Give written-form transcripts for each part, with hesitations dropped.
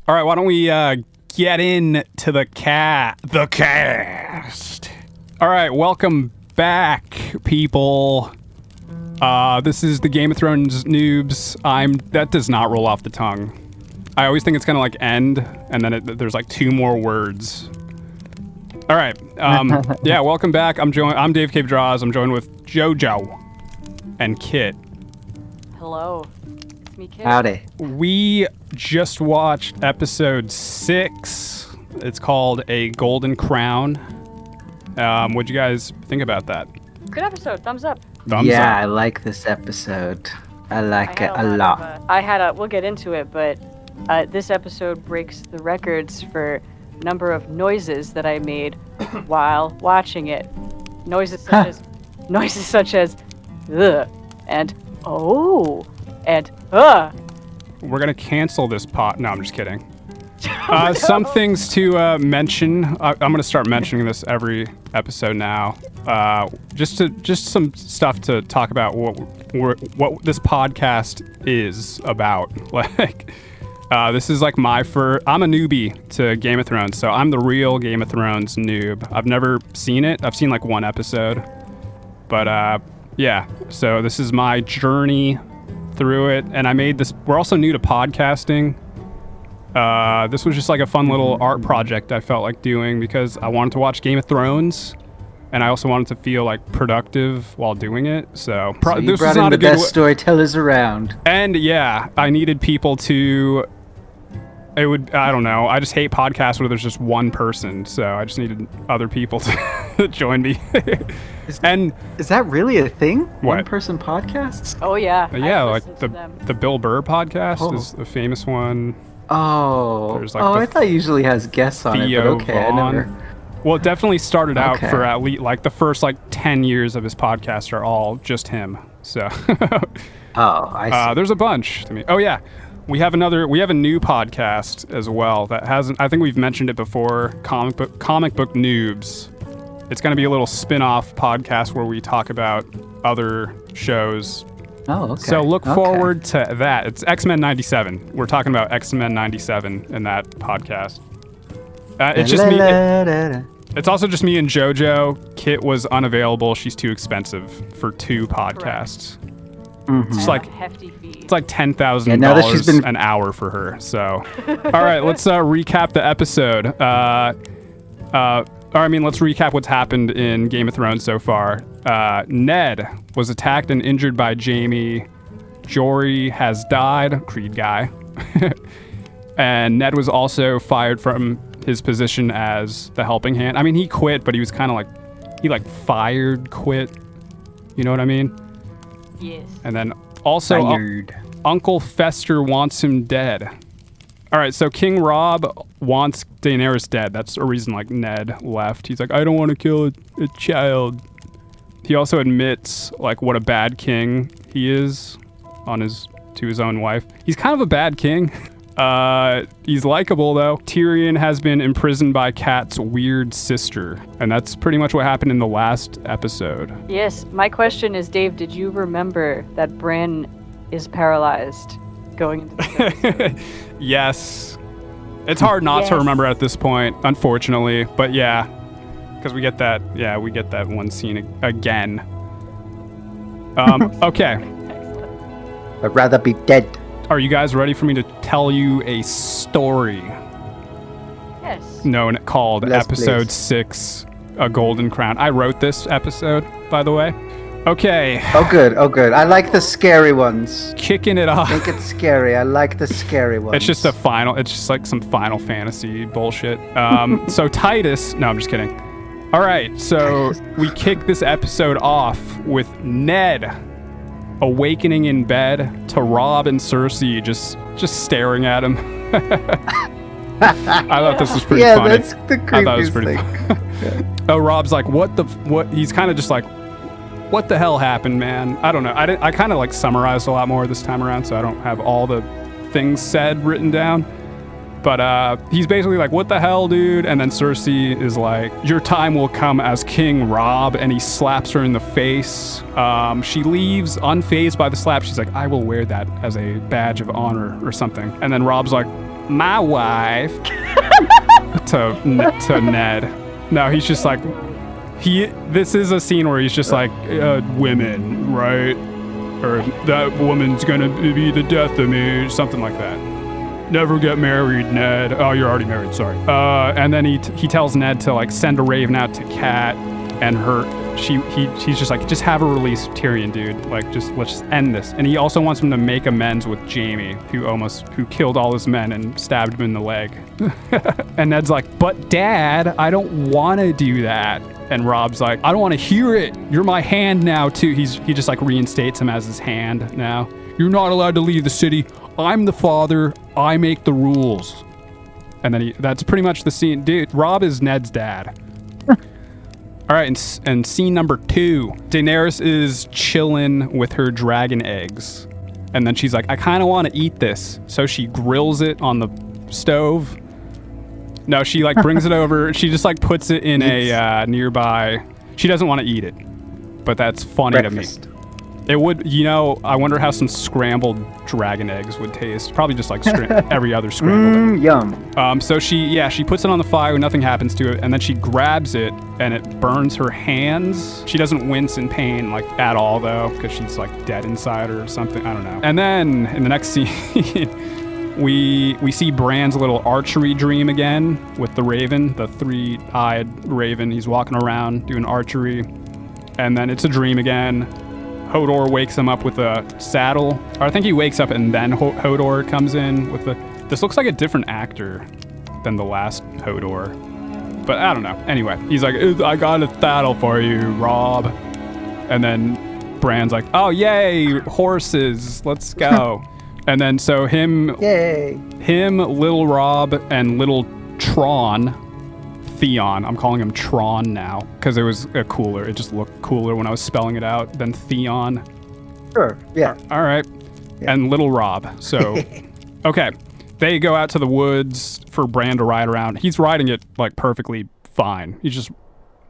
All right, why don't we get into the cast? All right, welcome back, people. This is the Game of Thrones noobs. That does not roll off the tongue. I always think it's gonna like end, and then there's like two more words. All right, yeah, welcome back. I'm Dave Cave Draws. I'm joined with JoJo and Kit. Hello, it's me, Kit. Howdy. We just watched episode 6. It's called A Golden Crown. What'd you guys think about that? Good episode. Thumbs up. Thumbs up. I like this episode. I like it a lot. We'll get into it, but this episode breaks the records for number of noises that I made while watching it. Noises such as ugh and oh and We're gonna cancel this pot. No, I'm just kidding. Some things to mention. I'm gonna start mentioning this every episode now. Just some stuff to talk about what this podcast is about. Like, this is like I'm a newbie to Game of Thrones, so I'm the real Game of Thrones noob. I've never seen it. I've seen like one episode, but yeah. So this is my journey through it, and I made this. We're also new to podcasting. This was just like a fun little art project I felt like doing because I wanted to watch Game of Thrones, and I also wanted to feel like productive while doing it. So you this brought was in not the a good best storytellers around. And yeah, I needed people to. I don't know. I just hate podcasts where there's just one person, so I just needed other people to join me. Is that really a thing? What? One-person podcasts? oh yeah. Yeah, I've like listened to them. the Bill Burr podcast Oh. is a famous one. Oh, There's like I thought it usually has guests on Theo it, but okay, I Vaughn. never... Well, it definitely started out Okay. for at least like the first like 10 years of his podcast are all just him. So Oh, I see. there's a bunch to me. Oh yeah, we have a new podcast as well that hasn't. I think we've mentioned it before. Comic book noobs. It's going to be a little spin-off podcast where we talk about other shows. Oh, okay. So look Okay. forward to that. It's X-Men 97. We're talking about X-Men 97 in that podcast. It's just me. It's also just me and JoJo. Kit was unavailable. She's too expensive for 2 podcasts. Mhm. It's like a hefty fee. it's like $10,000 Yeah, now that she's been- an hour for her. So, all right, let's recap the episode. Let's recap what's happened in Game of Thrones so far. Ned was attacked and injured by Jaime. Jory has died. Creed guy. And Ned was also fired from his position as the helping hand. I mean, he quit, but he was kind of like, he like quit. You know what I mean? Yes. And then also Fired. Uncle Fester wants him dead. All right, so King Robb wants Daenerys dead. That's a reason like Ned left. He's like, I don't want to kill a child. He also admits like what a bad king he is to his own wife. He's kind of a bad king. He's likable though. Tyrion has been imprisoned by Kat's weird sister, and that's pretty much what happened in the last episode. Yes. My question is, Dave, did you remember that Bran is paralyzed going into this episode? Yes. It's hard not to Yes. remember at this point, unfortunately, but yeah, because we get that one scene again. Okay. Excellent. I'd rather be dead. Are you guys ready for me to tell you a story Yes. called Yes, Episode please. 6, A Golden Crown? I wrote this episode, by the way. Okay, Oh, good. I like the scary ones. kicking it off. Make it scary. I like the scary ones. It's just like some Final Fantasy bullshit. So Titus, no, I'm just kidding. All right, so we kick this episode off with Ned awakening in bed to Robb and Cersei just staring at him. I thought this was pretty funny. Yeah, that's the I thought it was creepiest pretty thing. Oh, Robb's like, what? He's kind of just like, what the hell happened, man? I don't know. I kind of like summarized a lot more this time around, so I don't have all the things said written down. But he's basically like, what the hell, dude? And then Cersei is like, your time will come as King Robb, and he slaps her in the face. She leaves unfazed by the slap. She's like, I will wear that as a badge of honor or something. And then Robb's like, my wife to Ned. No, he's just like, this is a scene where he's just like, women, right? Or that woman's gonna be the death of me, something like that. Never get married, Ned. Oh, you're already married, sorry. And then he tells Ned to like send a raven out to Kat and he's just like, just have her release Tyrion, dude. Like, let's just end this. And he also wants him to make amends with Jaime, who killed all his men and stabbed him in the leg. And Ned's like, but Dad, I don't want to do that. And Rob's like, I don't want to hear it. You're my hand now, too. He just like reinstates him as his hand now. You're not allowed to leave the city. I'm the father. I make the rules. And then that's pretty much the scene. Dude, Rob is Ned's dad. All right, and scene number 2. Daenerys is chilling with her dragon eggs. And then she's like, I kind of want to eat this. So she grills it on the stove. No, she like brings it over. She just like puts it in a nearby. She doesn't want to eat it, but that's funny Breakfast. to me. It would, I wonder how some scrambled dragon eggs would taste. Probably just like every other scrambled egg. Yum. So she puts it on the fire, nothing happens to it, and then she grabs it and it burns her hands. She doesn't wince in pain like at all though, because she's like dead inside or something. I don't know. And then in the next scene, we see Bran's little archery dream again with the raven, the 3-eyed raven. He's walking around doing archery, and then it's a dream again. Hodor wakes him up with a saddle. Or I think he wakes up and then Hodor comes in with the... This looks like a different actor than the last Hodor. But I don't know. Anyway, he's like, I got a saddle for you, Rob. And then Bran's like, oh, yay, horses, let's go. And then so him, Little Rob, and Little Tron... Theon. I'm calling him Tron now because it was cooler. It just looked cooler when I was spelling it out than Theon. Sure. Yeah. All right. Yeah. And Little Rob. So, okay. They go out to the woods for Bran to ride around. He's riding it like perfectly fine. He's just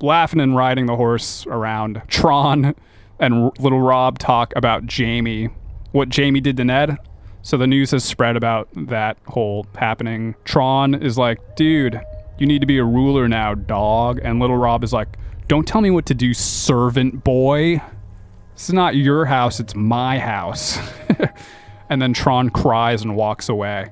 laughing and riding the horse around. Tron and Little Rob talk about Jaime, what Jaime did to Ned. So the news has spread about that whole happening. Tron is like, dude, you need to be a ruler now, dog. And Little Rob is like, don't tell me what to do, servant boy. This is not your house, it's my house. And then Tron cries and walks away.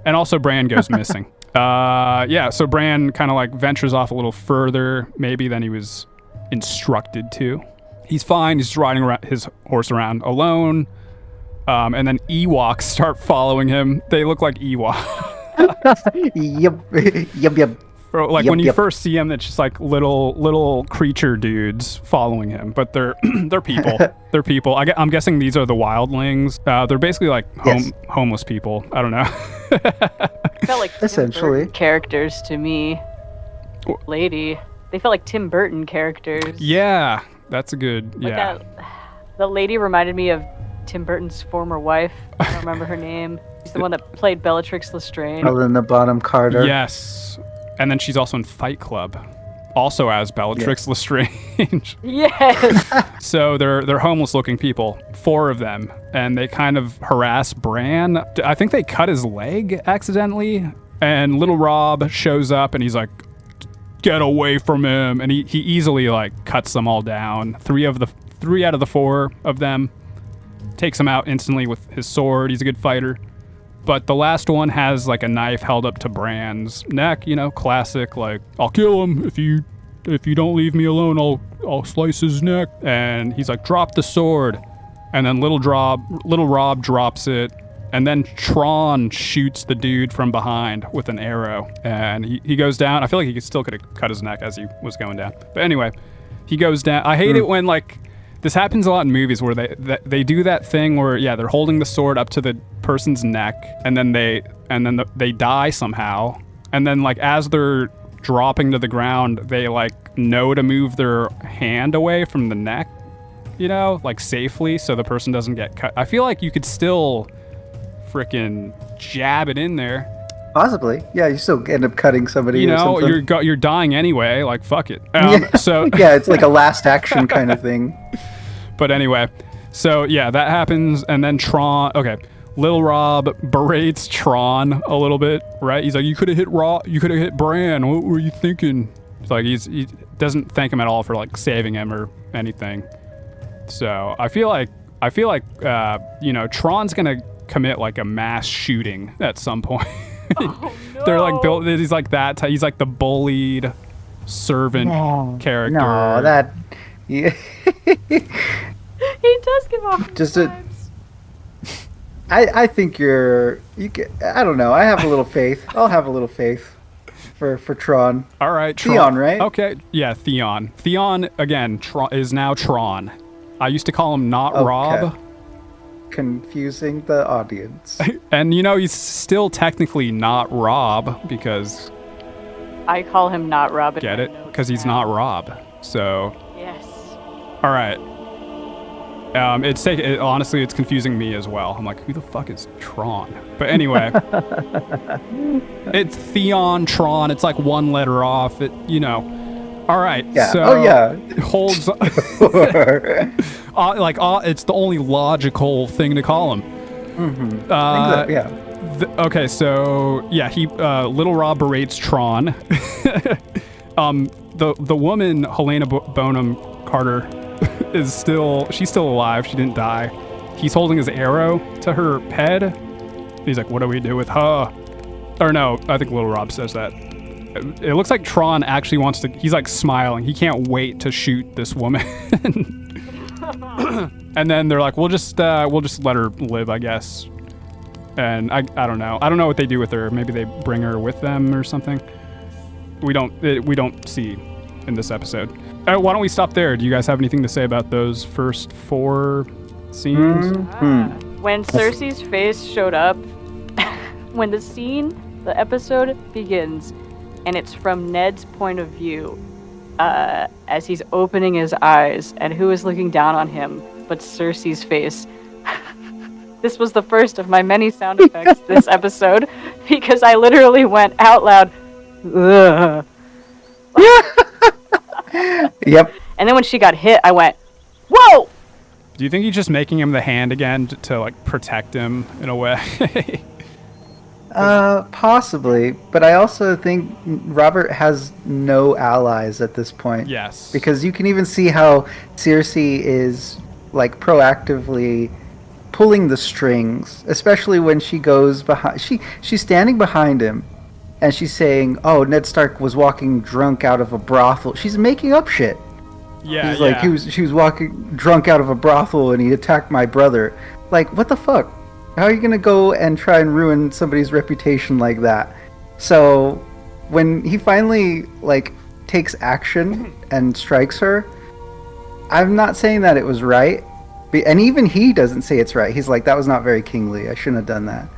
And also Bran goes missing. So Bran kind of like ventures off a little further, maybe than he was instructed to. He's fine, he's riding his horse around alone. And then Ewoks start following him. They look like Ewoks. Yep. When you first see him, it's just like little creature dudes following him, but they're people. They're people. I'm guessing these are the wildlings. They're basically like homeless people. I don't know. Felt like essentially characters to me. Lady, they felt like Tim Burton characters. Yeah, that's a good. Yeah. The lady reminded me of Tim Burton's former wife. I don't remember her name. She's the one that played Bellatrix Lestrange. Helena Bonham Carter. Yes. And then she's also in Fight Club. Also as Bellatrix Lestrange. Yes. So they're homeless looking people. 4 of them. And they kind of harass Bran. I think they cut his leg accidentally. And Little Rob shows up and he's like, get away from him. And he easily like cuts them all down. 3 out of the 4 of them. Takes him out instantly with his sword. He's a good fighter. But the last one has like a knife held up to Bran's neck, classic, like, I'll kill him if you don't leave me alone, I'll slice his neck. And he's like, drop the sword. And then Little Rob drops it. And then Tron shoots the dude from behind with an arrow. And he goes down. I feel like he still could have cut his neck as he was going down. But anyway, he goes down. I hate it when like, this happens a lot in movies where they do that thing where they're holding the sword up to the person's neck and then they die somehow, and then like as they're dropping to the ground they like know to move their hand away from the neck, like safely so the person doesn't get cut. I feel like you could still frickin' jab it in there. Possibly, yeah. You still end up cutting somebody. Or something. You're dying anyway. Like fuck it. So yeah, it's like a last action kind of thing. But anyway, so yeah, that happens, and then Tron. Okay, Little Rob berates Tron a little bit, right? He's like, you could have hit Bran. What were you thinking? It's like he doesn't thank him at all for like saving him or anything. So I feel like Tron's gonna commit like a mass shooting at some point. Oh, no. They're like built. He's like that. He's like the bullied servant character. No, that. Yeah. He does give off Just vibes. I think I don't know. I have a little faith. I'll have a little faith for Tron. All right, Tron. Theon, right? Okay, yeah, Theon. Theon again is now Tron. I used to call him not Okay. Rob. Confusing the audience. And he's still technically not Rob because I call him not Robin. get it? Because he's not Rob. So Yes. all right. Honestly, it's confusing me as well. I'm like, who the fuck is Tron? But anyway, it's Theon Tron. It's like one letter off. All right. Yeah. So Oh yeah. it holds. It's the only logical thing to call him. Yeah. Okay, so yeah, Little Rob berates Tron. The woman Helena Bonham Carter she's still alive. She didn't die. He's holding his arrow to her head. He's like, what do we do with her? Or no, I think Little Rob says that. It looks like Tron actually wants to. He's like smiling. He can't wait to shoot this woman. And then they're like, we'll just let her live, I guess. And I don't know. I don't know what they do with her. Maybe they bring her with them or something. We don't see in this episode. Why don't we stop there? Do you guys have anything to say about those first 4 scenes? When Cersei's face showed up, when the episode begins, and it's from Ned's point of view, as he's opening his eyes, and who is looking down on him but Cersei's face. This was the first of my many sound effects this episode, because I literally went out loud, ugh. Yep. And then when she got hit, I went, whoa! Do you think he's just making him the hand again to like protect him in a way? Possibly, but I also think Robert has no allies at this point. Yes. Because you can even see how Cersei is like proactively pulling the strings, especially when she goes behind. She's standing behind him, and she's saying, "Oh, Ned Stark was walking drunk out of a brothel." She's making up shit. Yeah. He's like, she was walking drunk out of a brothel, and he attacked my brother. Like, what the fuck? How are you gonna go and try and ruin somebody's reputation like that? So, when he finally like takes action and strikes her, I'm not saying that it was right, and even he doesn't say it's right. He's like, that was not very kingly. I shouldn't have done that.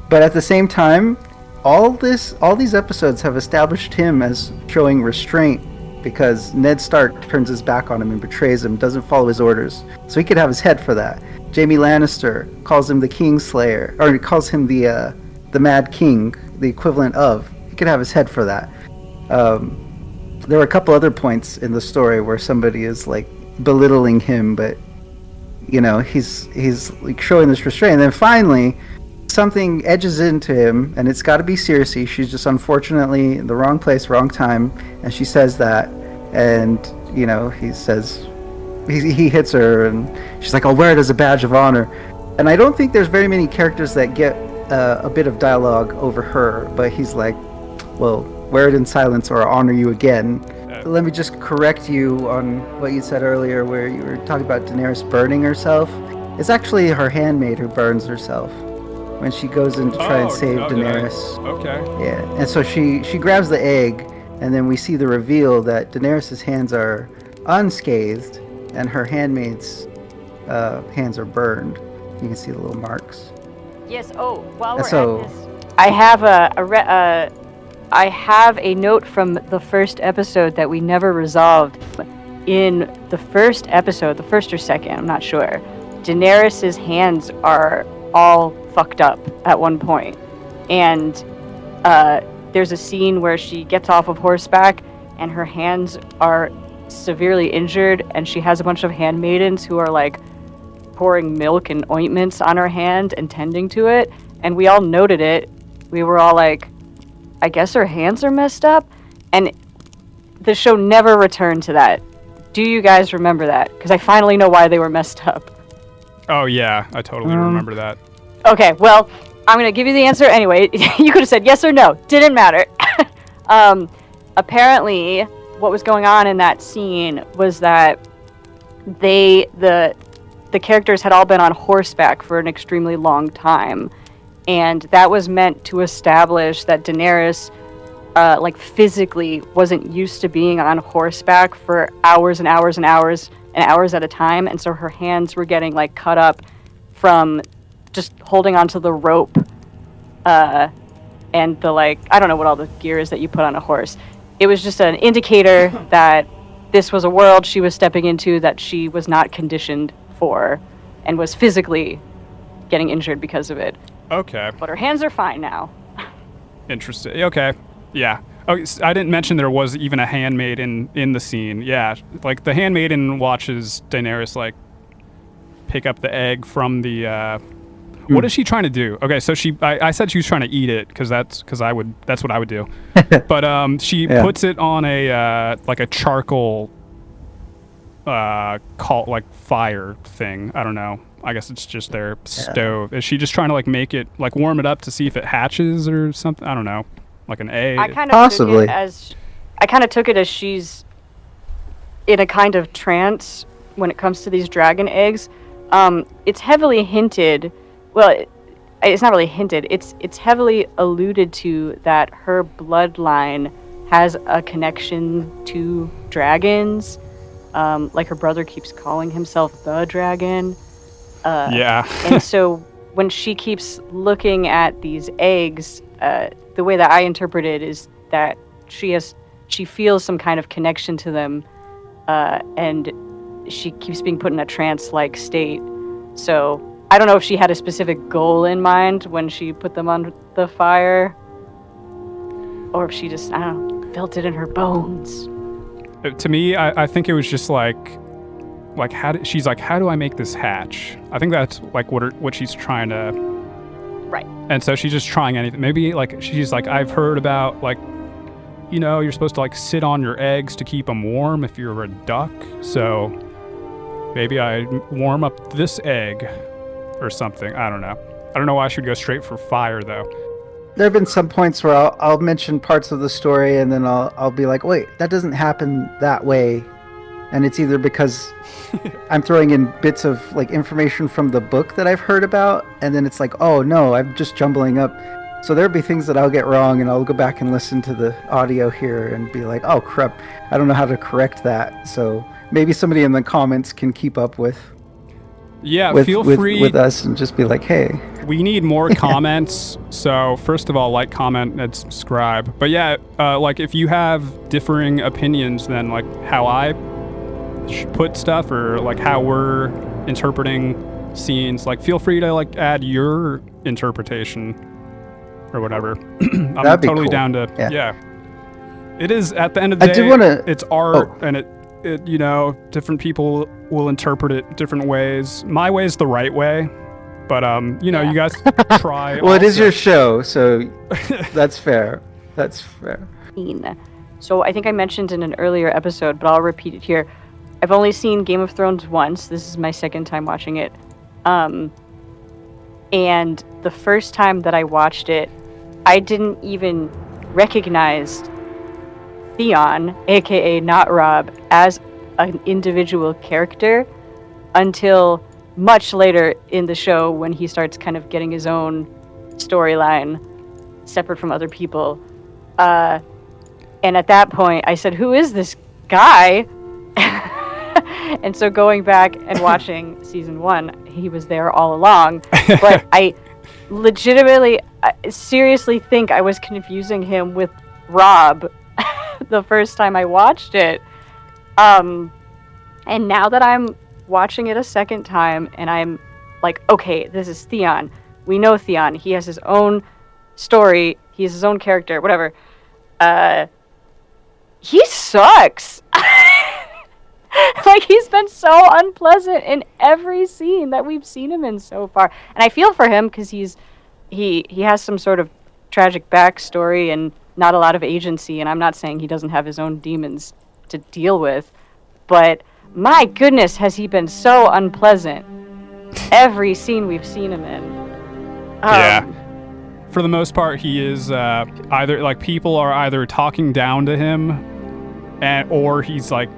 But at the same time, all these episodes have established him as showing restraint, because Ned Stark turns his back on him and betrays him, doesn't follow his orders. So he could have his head for that. Jaime Lannister calls him the Kingslayer, or he calls him the Mad King, the equivalent of. He could have his head for that. There were a couple other points in the story where somebody is like belittling him, but he's like showing this restraint. And then finally, something edges into him, and it's got to be Cersei. She's just unfortunately in the wrong place, wrong time, and she says that, and he says he hits her, and she's like, "I'll wear it as a badge of honor." And I don't think there's very many characters that get a bit of dialogue over her, but he's like, "Well, wear it in silence, or I'll honor you again." Let me just correct you on what you said earlier, where you were talking about Daenerys burning herself. It's actually her handmaid who burns herself when she goes in to try and save Daenerys. Okay. Yeah, and so she grabs the egg, and then we see the reveal that Daenerys' hands are unscathed, and her handmaid's hands are burned. You can see the little marks. Yes. Oh, while we're So- at this, I have I have a note from the first episode that we never resolved. In the first episode, the first or second, I'm not sure, Daenerys' hands are all fucked up at one point. And there's a scene where she gets off of horseback and her hands are severely injured, and she has a bunch of handmaidens who are like pouring milk and ointments on her hand and tending to it, and we all noted it. We were all like, I guess her hands are messed up, and the show never returned to that. Do you guys remember that? Because I finally know why they were messed up. Oh yeah, I totally remember that. Okay, well, I'm gonna give you the answer anyway. You could have said yes or no. Didn't matter. Apparently, what was going on in that scene was that the characters had all been on horseback for an extremely long time, and that was meant to establish that Daenerys, like physically, wasn't used to being on horseback for hours and hours and hours and hours at a time, and so her hands were getting like cut up from just holding onto the rope, and the like, I don't know what all the gear is that you put on a horse. It was just an indicator that this was a world she was stepping into that she was not conditioned for, and was physically getting injured because of it. Okay. But her hands are fine now. Interesting. Okay. Yeah. Oh, I didn't mention there was even a handmaiden in the scene. Yeah, like the handmaiden watches Daenerys like pick up the egg from the. What is she trying to do? Okay, so I said she was trying to eat it that's what I would do. But she puts it on a like a charcoal like fire thing. I don't know. I guess it's just their stove. Is she just trying to like make it like warm it up to see if it hatches or something? I don't know. Like an egg. I kind of took it as she's in a kind of trance when it comes to these dragon eggs. It's heavily hinted. Well, it's not really hinted. It's heavily alluded to that her bloodline has a connection to dragons. Like her brother keeps calling himself the dragon. Yeah. And so when she keeps looking at these eggs, the way that I interpret it is that she feels some kind of connection to them, and she keeps being put in a trance-like state. So I don't know if she had a specific goal in mind when she put them on the fire, or if she just, I don't know, felt it in her bones. To me, I think it was just like she's like, how do I make this hatch? I think that's like what she's trying to. Right. And so she's just trying anything. Maybe like she's like, I've heard about like, you know, you're supposed to like sit on your eggs to keep them warm if you're a duck. So maybe I warm up this egg or something. I don't know. I don't know why she would go straight for fire though. There have been some points where I'll mention parts of the story and then I'll be like, wait, that doesn't happen that way. And it's either because I'm throwing in bits of like information from the book that I've heard about, and then it's like, oh no, I'm just jumbling up. So there'll be things that I'll get wrong, and I'll go back and listen to the audio here and be like, oh crap, I don't know how to correct that. So maybe somebody in the comments can keep up with. Yeah, feel free with us and just be like, hey. We need more comments. So first of all, like, comment, and subscribe. But yeah, like if you have differing opinions than like how I put stuff or like how we're interpreting scenes, like feel free to like add your interpretation or whatever. I'm totally cool. Down to yeah. It is at the end of the day. It's art, and it you know, different people will interpret it different ways. My way is the right way, but you know, you guys try. Well, it is your show, so that's fair. That's fair. So I think I mentioned in an earlier episode, but I'll repeat it here. I've only seen Game of Thrones once. This is my second time watching it. And the first time that I watched it, I didn't even recognize Theon, aka Not Rob, as an individual character until much later in the show when he starts kind of getting his own storyline separate from other people. And at that point, I said, who is this guy? And so going back and watching season 1, he was there all along. But I legitimately, seriously think I was confusing him with Rob the first time I watched it. And now that I'm watching it a second time and I'm like, okay, this is Theon. We know Theon. He has his own story. He has his own character, whatever. He sucks. Like, he's been so unpleasant in every scene that we've seen him in so far. And I feel for him because he has some sort of tragic backstory and not a lot of agency. And I'm not saying he doesn't have his own demons to deal with, but my goodness, has he been so unpleasant every scene we've seen him in. Yeah. For the most part, he is either like people are either talking down to him, or he's like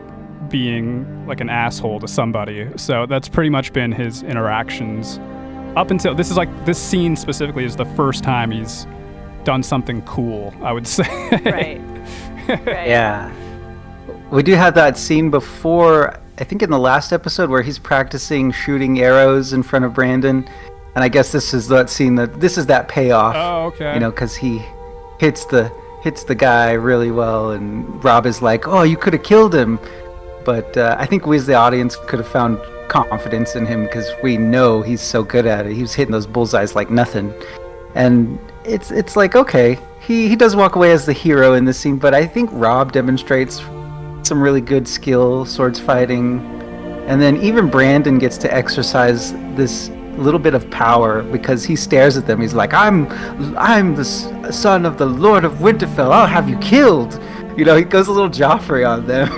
being like an asshole to somebody. So that's pretty much been his interactions up until this scene specifically is the first time he's done something cool, I would say. Right. Yeah. We do have that scene before, I think in the last episode, where he's practicing shooting arrows in front of Brandon. And I guess this is that scene this is that payoff. Oh, okay. You know, because he hits the guy really well, and Rob is like, "Oh, you could have killed him," but I think we as the audience could have found confidence in him because we know he's so good at it. He was hitting those bullseyes like nothing, and it's like, okay, he does walk away as the hero in this scene, but I think Rob demonstrates some really good skill swords fighting, and then even Brandon gets to exercise this little bit of power because he stares at them. He's like, I'm the son of the Lord of Winterfell. I'll have you killed. You know, he goes a little Joffrey on them.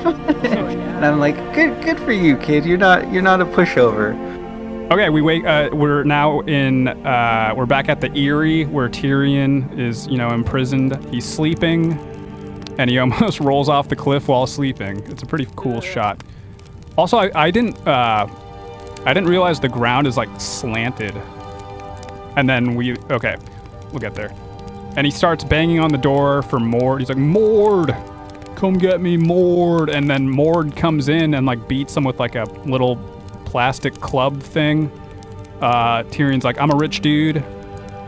And I'm like, good for you, kid. You're not a pushover. Okay, we're now in. We're back at the Eyrie where Tyrion is, imprisoned. He's sleeping, and he almost rolls off the cliff while sleeping. It's a pretty cool shot. Also, I didn't realize the ground is like slanted. And then we'll get there. And he starts banging on the door for Mord. He's like, Mord, come get me, Mord. And then Mord comes in and like beats him with like a little plastic club thing. Tyrion's like, I'm a rich dude.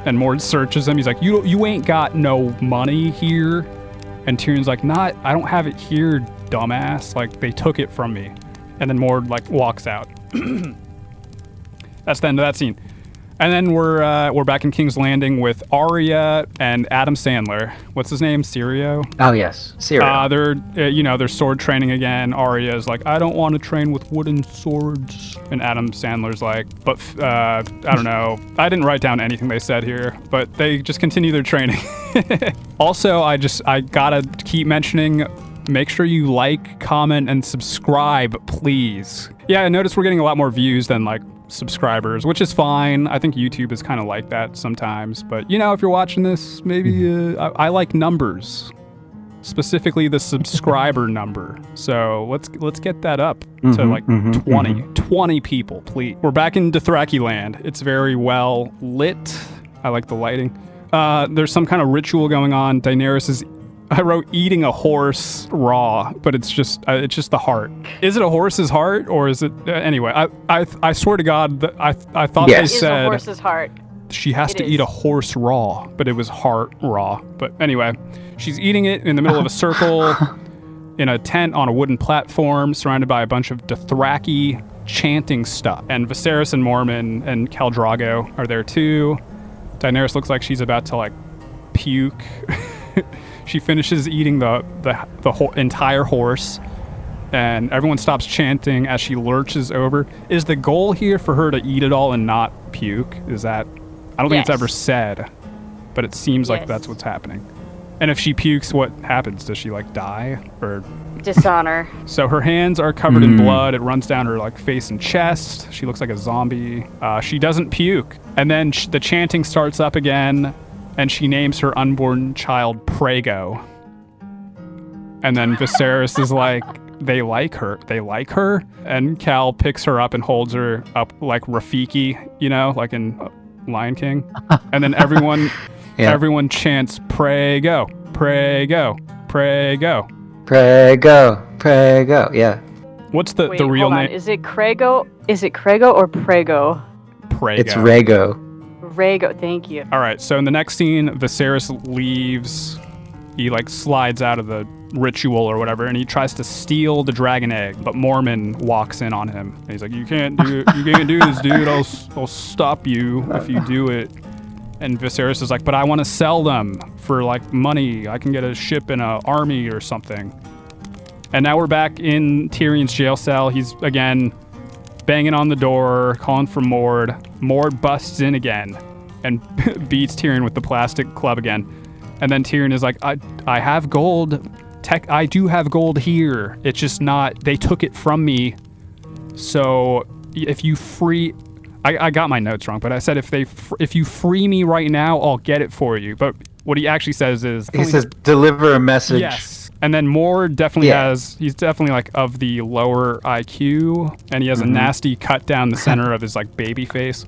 And Mord searches him. He's like, you ain't got no money here. And Tyrion's like, I don't have it here, dumbass. Like, they took it from me. And then Mord like walks out. That's the end of that scene. And then we're back in King's Landing with Arya and Adam Sandler. What's his name? Sirio? Oh yes, Sirio. They're sword training again. Arya is like, I don't want to train with wooden swords. And Adam Sandler's like, but I don't know. I didn't write down anything they said here, but they just continue their training. Also, I gotta keep mentioning, make sure you like, comment, and subscribe, please. Yeah, I noticed we're getting a lot more views than like subscribers, which is fine. I think YouTube is kind of like that sometimes. But if you're watching this, maybe I like numbers, specifically the subscriber number. So let's get that up to like 20 people, please. We're back in Dothraki land. It's very well lit. I like the lighting. There's some kind of ritual going on. Daenerys is, I wrote, eating a horse raw, but it's just the heart. Is it a horse's heart, or is it anyway? I swear to God that I thought they said it is a horse's heart. She has to eat a horse raw, but it was heart raw. But anyway, she's eating it in the middle of a circle in a tent on a wooden platform, surrounded by a bunch of Dothraki chanting stuff. And Viserys and Mormon and Khal Drogo are there too. Daenerys looks like she's about to like puke. She finishes eating the whole entire horse, and everyone stops chanting as she lurches over. Is the goal here for her to eat it all and not puke? Is that? I don't think it's ever said, but it seems like that's what's happening. And if she pukes, what happens? Does she like die or dishonor? So her hands are covered in blood. It runs down her like face and chest. She looks like a zombie. She doesn't puke, and then the chanting starts up again. And she names her unborn child Prego. And then Viserys is like, they like her. And Khal picks her up and holds her up like Rafiki, like in Lion King. And then everyone chants Prego, Prego, Prego. Prego, Prego, yeah. What's the real hold on. name? Is it Craigo or Prego? Prego. It's Rhaego. Rhaego, thank you. All right, so in the next scene, Viserys leaves. He like slides out of the ritual or whatever, and he tries to steal the dragon egg. But Mormon walks in on him, and he's like, "You can't do this, dude. I'll stop you if you do it." And Viserys is like, "But I want to sell them for like money. I can get a ship and an army or something." And now we're back in Tyrion's jail cell. He's, again, banging on the door, calling for Mord. Mord busts in again and beats Tyrion with the plastic club again. And then Tyrion is like, I have gold. I do have gold here. It's just not, they took it from me. So if you free... I got my notes wrong, but I said if you free me right now, I'll get it for you. But what he actually says is... He says, deliver a message. Yes. And then Mord definitely he's definitely like of the lower IQ, and he has a nasty cut down the center of his like baby face.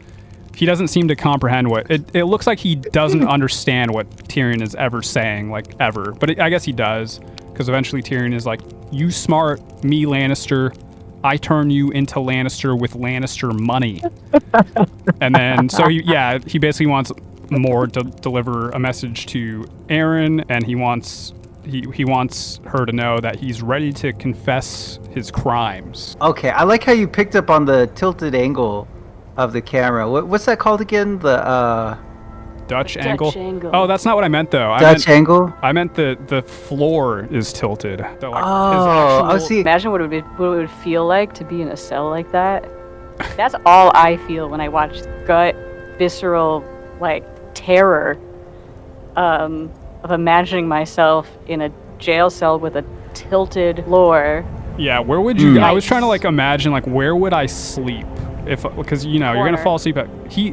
He doesn't seem to comprehend what it looks like. He doesn't understand what Tyrion is ever saying, like ever. But I guess he does, because eventually Tyrion is like, "You smart, me Lannister. I turn you into Lannister with Lannister money." And then so he basically wants Mord to deliver a message to Aaron, and he wants her to know that he's ready to confess his crimes. Okay, I like how you picked up on the tilted angle of the camera. What's that called again? The Dutch Dutch angle? angle. Oh, that's not what I meant though. Dutch angle? I meant the floor is tilted. The, like, Oh, his see. Imagine what it would feel like to be in a cell like that. That's all I feel when I watch gut, visceral, like terror of imagining myself in a jail cell with a tilted floor. Yeah, where would you? I was Yikes. trying to like imagine like where would I sleep because you're gonna Corner. fall asleep.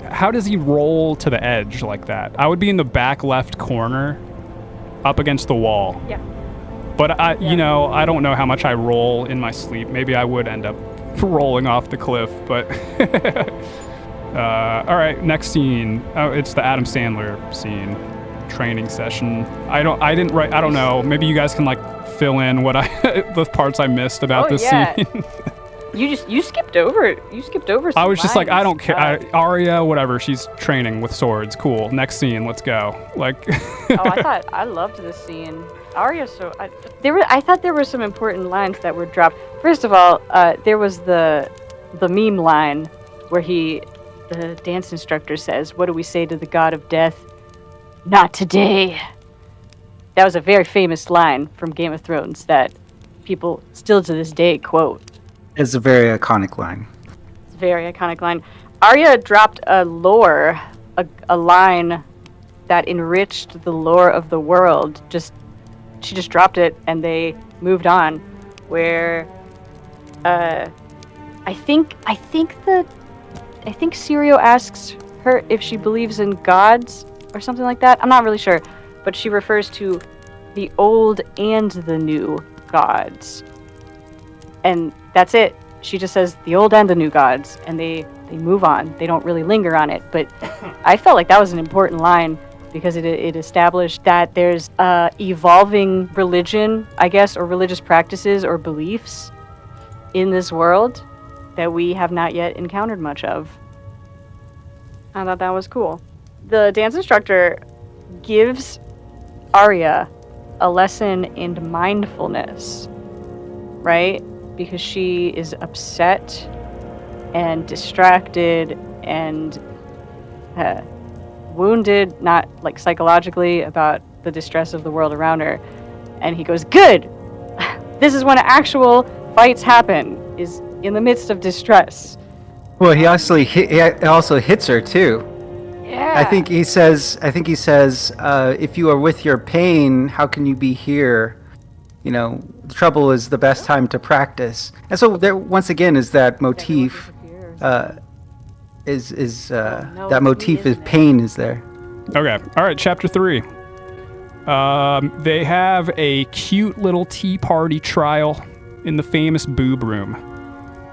How does he roll to the edge like that? I would be in the back left corner, up against the wall. Yeah. But I don't know how much I roll in my sleep. Maybe I would end up rolling off the cliff. But all right, next scene. Oh, it's the Adam Sandler scene, training session. I don't know. Maybe you guys can like fill in what the parts I missed about this scene. You skipped over. You skipped over. I was just like, I don't care. lines. Arya, whatever. She's training with swords. Cool. Next scene. Let's go. Like. I loved this scene. Arya, I thought there were some important lines that were dropped. First of all, there was the meme line where the dance instructor says, "What do we say to the god of death? Not today." That was a very famous line from Game of Thrones that people still to this day quote. It's a very iconic line. It's a very iconic line. Arya dropped a line that enriched the lore of the world. She just dropped it and they moved on. Where I think Syrio asks her if she believes in gods or something like that. I'm not really sure, but she refers to the old and the new gods. And that's it. She just says the old and the new gods, and they move on. They don't really linger on it. But I felt like that was an important line because it established that there's evolving religion, I guess, or religious practices or beliefs in this world that we have not yet encountered much of. I thought that was cool. The dance instructor gives Arya a lesson in mindfulness, right? Because she is upset and distracted and wounded, not like psychologically, about the distress of the world around her. And he goes, "Good! This is when actual fights happen, is in the midst of distress." Well, he also hits her too. Yeah. I think he says, if you are with your pain, how can you be here? You know, trouble is the best time to practice. And so there, once again, is that motif. That motif is pain is there. Okay. All right. Chapter 3. They have a cute little tea party trial in the famous boob room.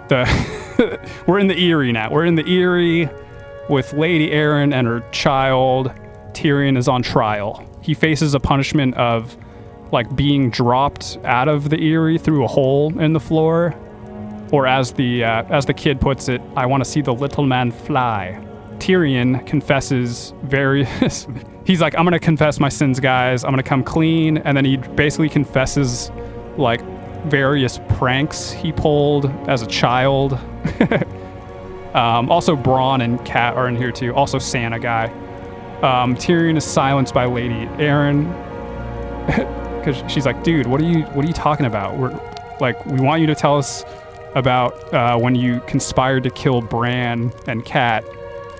We're in the Eyrie now. We're in the Eyrie with Lady Arryn and her child. Tyrion is on trial. He faces a punishment of like being dropped out of the Eyrie through a hole in the floor, or as the kid puts it, "I want to see the little man fly." Tyrion confesses various. He's like, "I'm gonna confess my sins, guys. I'm gonna come clean," and then he basically confesses like various pranks he pulled as a child. Also, Bronn and Kat are in here too. Also, Santa guy. Tyrion is silenced by Lady Arryn because she's like, "Dude, what are you talking about? Like, we want you to tell us about when you conspired to kill Bran and Kat.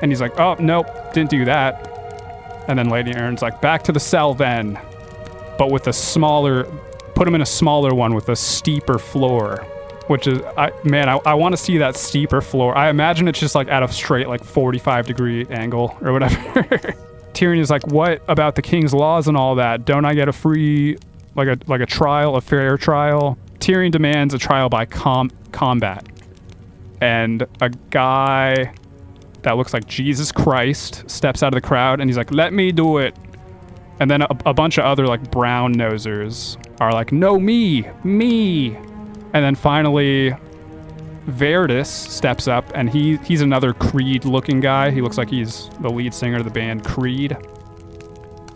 And he's like, oh, nope, didn't do that. And then Lady Aaron's like, back to the cell then. But with a smaller, put him in a smaller one with a steeper floor. Which is, I want to see that steeper floor. I imagine it's just like at a straight, like 45-degree angle or whatever. Tyrion is like, what about the king's laws and all that? Don't I get a free, like a trial, a fair trial? Tyrion demands a trial by combat. And a guy that looks like Jesus Christ steps out of the crowd and he's like, let me do it. And then a bunch of other like brown nosers are like, no, me. And then finally, Verdus steps up, and he's another Creed-looking guy. He looks like he's the lead singer of the band Creed.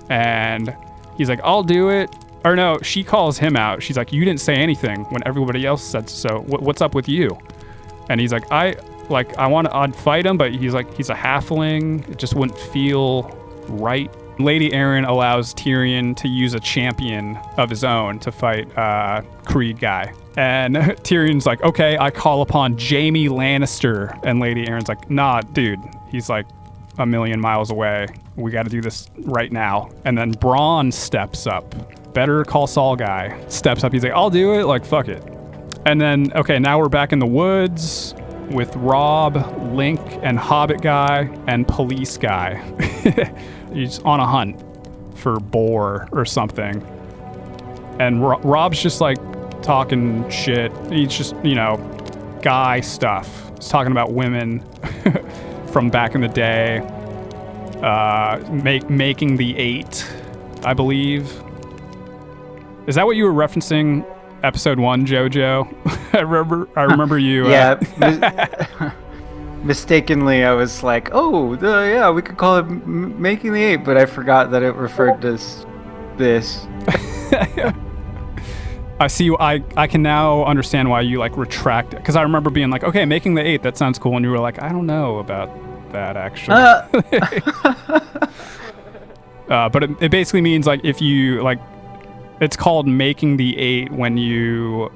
And he's like, I'll do it. Or no, she calls him out. She's like, you didn't say anything when everybody else said so. What's up with you? And he's like, I'd fight him, but he's like, he's a halfling. It just wouldn't feel right. Lady Aaron allows Tyrion to use a champion of his own to fight Creed guy. And Tyrion's like, okay, I call upon Jaime Lannister. And Lady Aaron's like, nah, dude, he's like a million miles away. We got to do this right now. And then Bronn steps up. Better Call Saul guy steps up. He's like, I'll do it. Like, fuck it. And then, okay, now we're back in the woods with Robb, Link, and Hobbit guy, and police guy. He's on a hunt for boar or something. And Robb's just like talking shit. He's just, guy stuff. He's talking about women from back in the day. Making the 8, I believe. Is that what you were referencing? Episode 1, JoJo? I remember you. Yeah. Mistakenly, I was like, oh, yeah, we could call it Making the 8, but I forgot that it referred to this. I see. I can now understand why you like retract it, because I remember being like, okay, Making the 8, that sounds cool, and you were like, I don't know about that actually. But it basically means like if you like, it's called Making the 8 when you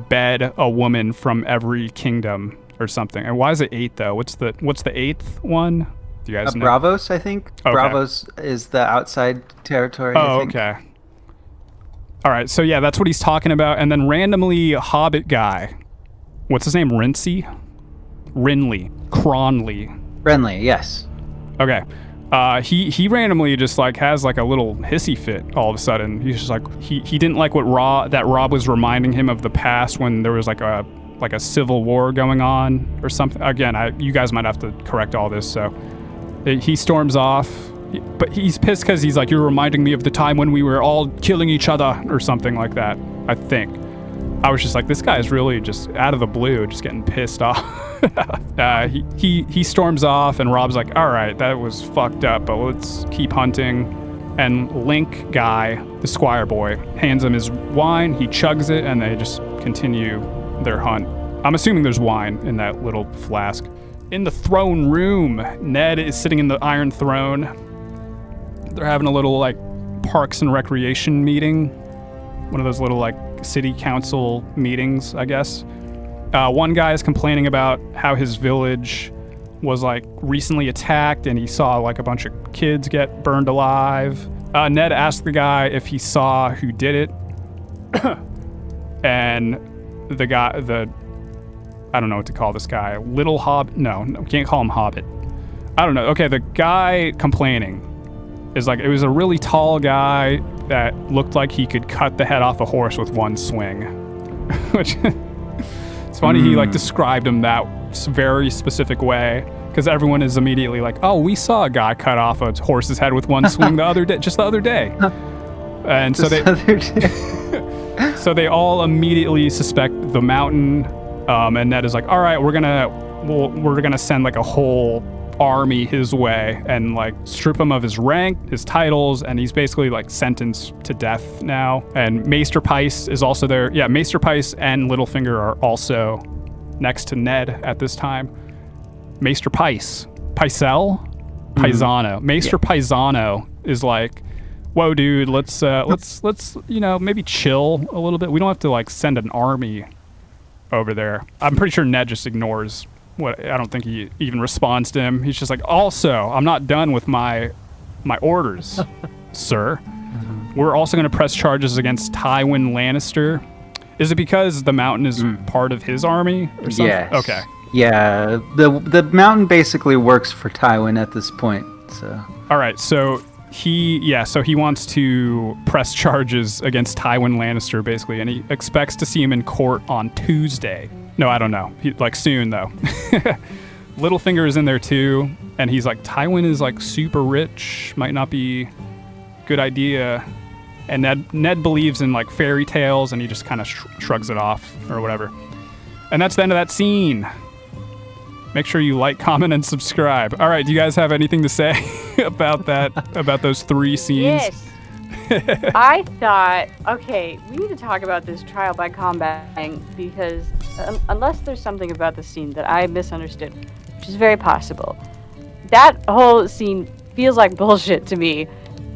bed a woman from every kingdom or something. And why is it 8 though? What's the 8th one? Do you guys know? Braavos, I think. Okay. Braavos is the outside territory. Oh, I think. Okay. All right, so yeah, that's what he's talking about. And then randomly, Hobbit guy, what's his name? Renly? Renly, yes. Okay. He randomly just like has like a little hissy fit all of a sudden. He's just like he didn't like what Robb was reminding him of the past when there was like a civil war going on or something. Again, you guys might have to correct all this. So he storms off, but he's pissed because he's like, you're reminding me of the time when we were all killing each other or something like that. I think. I was just like, this guy is really just out of the blue, just getting pissed off. He storms off, and Robb's like, all right, that was fucked up, but let's keep hunting. And Link guy, the squire boy, hands him his wine. He chugs it, and they just continue their hunt. I'm assuming there's wine in that little flask. In the throne room, Ned is sitting in the Iron Throne. They're having a little like Parks and Recreation meeting. One of those little like city council meetings, I guess. One guy is complaining about how his village was like recently attacked and he saw like a bunch of kids get burned alive. Ned asked the guy if he saw who did it. And the guy, I don't know what to call this guy. Little Hobbit? No, can't call him Hobbit. I don't know. Okay, the guy complaining is like, it was a really tall guy that looked like he could cut the head off a horse with one swing. Which, it's funny he like described him that very specific way, because everyone is immediately like, oh, we saw a guy cut off a horse's head with one swing the other day. And so so they all immediately suspect the Mountain, and Ned is like, all right, we're gonna send like a whole army his way and like strip him of his rank, his titles, and he's basically like sentenced to death now. And Maester Pyce is also there. Yeah, Maester Pyce and Littlefinger are also next to Ned at this time. Maester Pycelle? Paisano. Maester Paisano is like whoa, dude, let's maybe chill a little bit. We don't have to like send an army over there. I'm pretty sure Ned just ignores what. I don't think he even responds to him. He's just like, also, I'm not done with my orders, sir. We're also going to press charges against Tywin Lannister. Is it because the mountain is part of his army or something? Yes. Okay. Yeah, the mountain basically works for Tywin at this point. So. All right. So he wants to press charges against Tywin Lannister basically, and he expects to see him in court on Tuesday. No, I don't know. Soon though. Littlefinger is in there too, and he's like, Tywin is like super rich. Might not be good idea. And Ned believes in like fairy tales, and he just kind of shrugs it off or whatever. And that's the end of that scene. Make sure you like, comment, and subscribe. All right, do you guys have anything to say about that? About those 3 scenes? Yes. I thought, okay, we need to talk about this trial by combat thing because unless there's something about the scene that I misunderstood, which is very possible, that whole scene feels like bullshit to me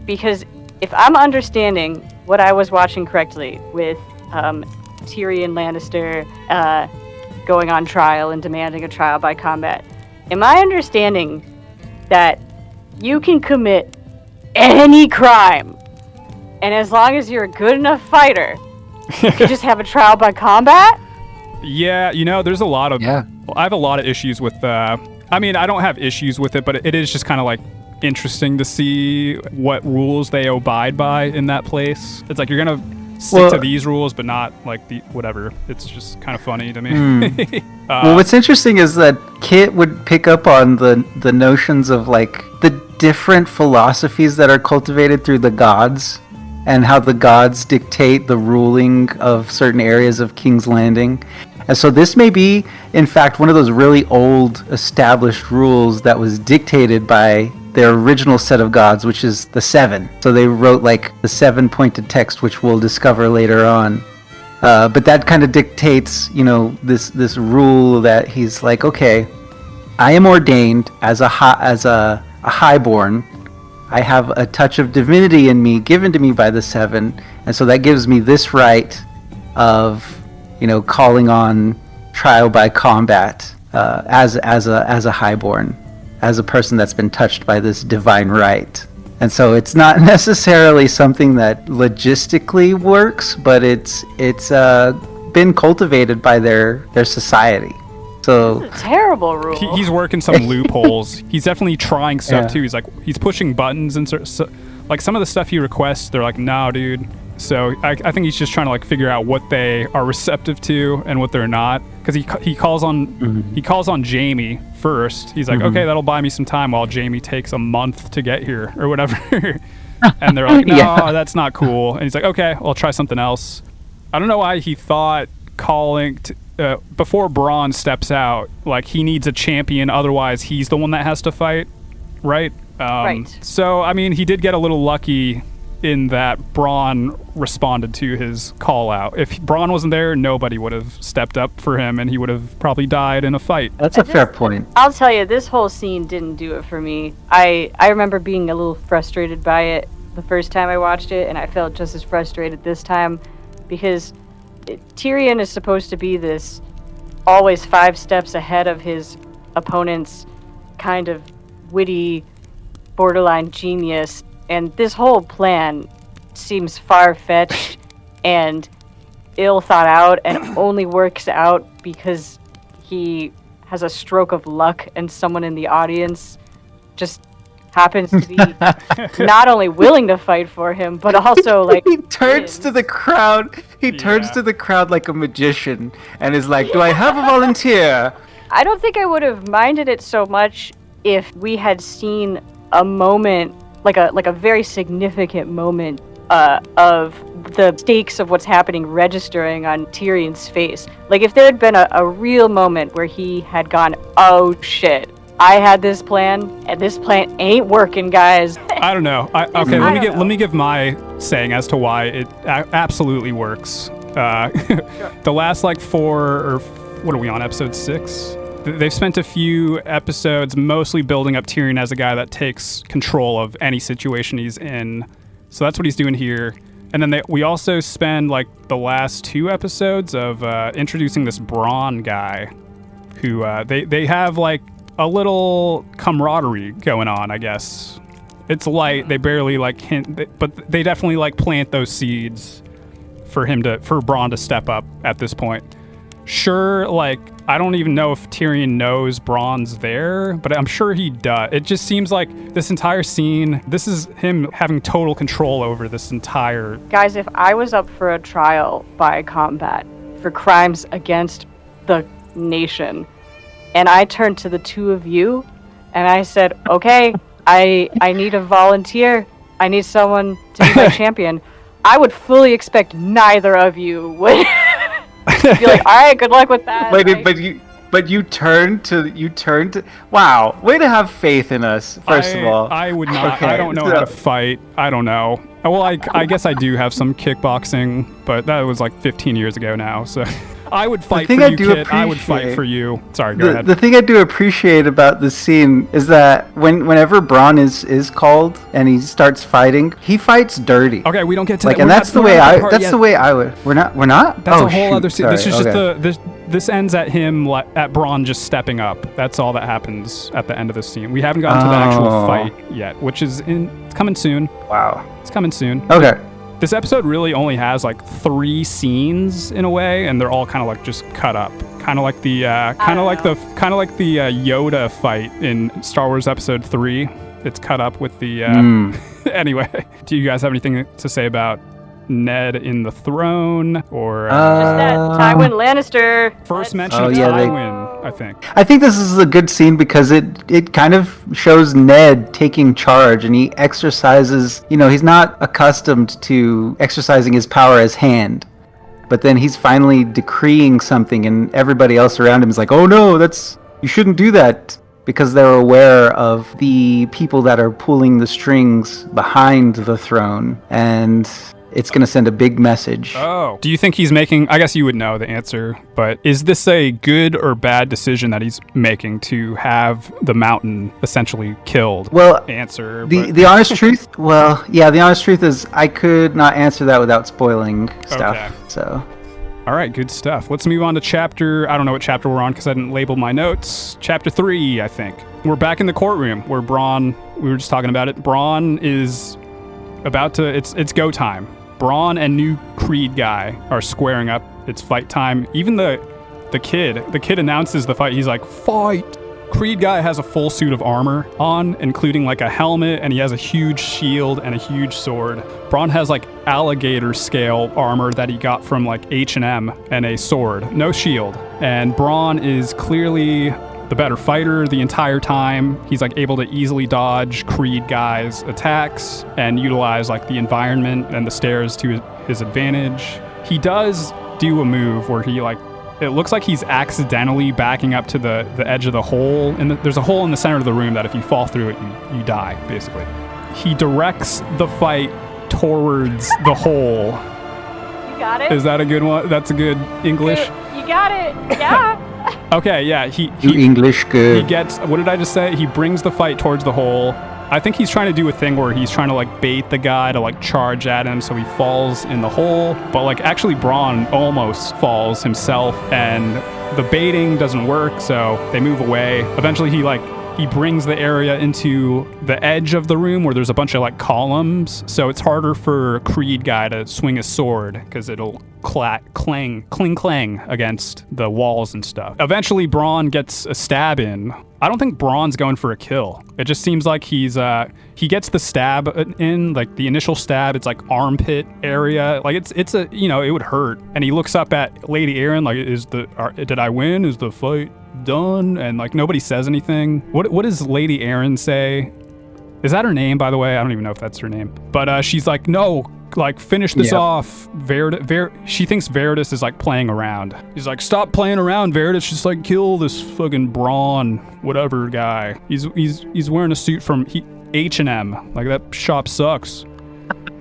because if I'm understanding what I was watching correctly with Tyrion Lannister going on trial and demanding a trial by combat, am I understanding that you can commit any crime and as long as you're a good enough fighter, you can just have a trial by combat? Yeah, there's a lot of... Yeah. I have a lot of issues with... I don't have issues with it, but it is just kind of like interesting to see what rules they abide by in that place. It's like you're gonna stick to these rules, but not like the whatever. It's just kind of funny to me. Well, what's interesting is that Kit would pick up on the notions of like the different philosophies that are cultivated through the gods and how the gods dictate the ruling of certain areas of King's Landing. And so this may be, in fact, one of those really old established rules that was dictated by their original set of gods, which is the 7. So they wrote like the 7-pointed text, which we'll discover later on. But that kind of dictates, this rule that he's like, okay, I am ordained as a highborn. I have a touch of divinity in me, given to me by the 7, and so that gives me this right of, calling on trial by combat as a highborn, as a person that's been touched by this divine right. And so it's not necessarily something that logistically works, but it's been cultivated by their society. So It's a terrible rule. He's working some loopholes. He's definitely trying stuff too. He's pushing buttons and like some of the stuff he requests, they're like, no, dude. So I think he's just trying to like figure out what they are receptive to and what they're not. Because he calls on Jamie first. He's like, okay, that'll buy me some time while Jamie takes a month to get here or whatever. And they're like, no, that's not cool. And he's like, okay, I'll try something else. I don't know why he thought calling before Bronn steps out, like he needs a champion, otherwise he's the one that has to fight, right? Right. So I mean, he did get a little lucky in that Bronn responded to his call out. If Bronn wasn't there, nobody would have stepped up for him, and he would have probably died in a fight. that's a fair point. I'll tell you, this whole scene didn't do it for me. I remember being a little frustrated by it the first time I watched it, and I felt just as frustrated this time because Tyrion is supposed to be this always 5 steps ahead of his opponent's kind of witty, borderline genius, and this whole plan seems far-fetched and ill thought out and only works out because he has a stroke of luck and someone in the audience just happens to be not only willing to fight for him, but also like He turns to wins. the crowd. He turns to the crowd like a magician and is like, "Do I have a volunteer?" I don't think I would have minded it so much if we had seen a moment, like a very significant moment of the stakes of what's happening registering on Tyrion's face. Like if there had been a real moment where he had gone, "Oh shit, I had this plan, and this plan ain't working, guys." I don't know. Let me give my saying as to why it absolutely works. The last like 4 or what are we on, episode 6? They've spent a few episodes mostly building up Tyrion as a guy that takes control of any situation he's in. So that's what he's doing here. And then we also spend like the last 2 episodes of introducing this Braun guy, who they have like a little camaraderie going on, I guess. It's light. They barely like hint, but they definitely like plant those seeds for Braun to step up at this point. Sure, like I don't even know if Tyrion knows Braun's there, but I'm sure he does. It just seems like this entire scene, this is him having total control over this entire... Guys, if I was up for a trial by combat for crimes against the nation, and I turned to the 2 of you, and I said, okay, I need a volunteer. I need someone to be my champion. I would fully expect neither of you would... be like, all right, good luck with that. Wait, like, but you turned to. Wow, way to have faith in us. First of all, I would not. Okay, I don't know how to fight. I don't know. Well, I guess I do have some kickboxing, but that was like 15 years ago now. So I would fight for you, kid. I would fight for you. Sorry, go ahead. The thing I do appreciate about this scene is that whenever Braun is called and he starts fighting, he fights dirty. Okay, we don't get to like, that. and that's the way I would. We're not. That's a whole other scene. This is just this ends at him at Braun just stepping up. That's all that happens at the end of the scene. We haven't gotten to the actual fight yet, which is it's coming soon. Wow, it's coming soon. Okay. This episode really only has like 3 scenes in a way, and they're all kind of like just cut up, kind of like the Yoda fight in Star Wars Episode 3. It's cut up with the. Anyway, do you guys have anything to say about Ned in the throne or just that Tywin Lannister first mention of Tywin? I think. I think this is a good scene because it kind of shows Ned taking charge, and he exercises. You know, he's not accustomed to exercising his power as hand, but then he's finally decreeing something, and everybody else around him is like, "Oh no, you shouldn't do that." Because they're aware of the people that are pulling the strings behind the throne, and it's going to send a big message. Oh. Do you think he's making, I guess you would know the answer, but is this a good or bad decision that he's making to have the mountain essentially killed? Well, the honest truth, the honest truth is I could not answer that without spoiling stuff. Okay. So. All right, good stuff. Let's move on to I don't know what chapter we're on because I didn't label my notes. Chapter 3, I think. We're back in the courtroom where Braun, we were just talking about it. Braun is about to, it's go time. Braun and new Creed guy are squaring up. It's fight time. Even the kid announces the fight. He's like, fight. Creed guy has a full suit of armor on, including like a helmet, and he has a huge shield and a huge sword. Braun has like alligator scale armor that he got from like H&M and a sword, no shield. And Braun is clearly the better fighter the entire time. He's like able to easily dodge Creed guy's attacks and utilize like the environment and the stairs to his advantage. He does do a move where he like, it looks like he's accidentally backing up to the edge of the hole, and there's a hole in the center of the room that if you fall through it, you die, basically. He directs the fight towards the hole. You got it? Is that a good one? That's a good English? You got it, yeah. Okay, yeah. You English good. He gets, what did I just say? He brings the fight towards the hole. I think he's trying to do a thing where he's trying to like bait the guy to like charge at him so he falls in the hole. But like actually Braun almost falls himself and the baiting doesn't work, so they move away. Eventually he brings the area into the edge of the room where there's a bunch of like columns, so it's harder for Creed guy to swing his sword because it'll clang against the walls and stuff. Eventually Braun gets a stab in. I don't think Braun's going for a kill. It just seems like he gets the stab in, like the initial stab, it's like armpit area. Like it's a, you know, it would hurt. And he looks up at Lady Aaron like, did I win? Is the fight done? And like nobody says anything. What does Lady Aaron say? Is that her name, by the way? I don't even know if that's her name. But she's like, no, like finish this off. She thinks Vertus is like playing around. He's like, stop playing around, Vertus. Just like kill this fucking Braun, whatever guy. He's wearing a suit from H&M. Like that shop sucks.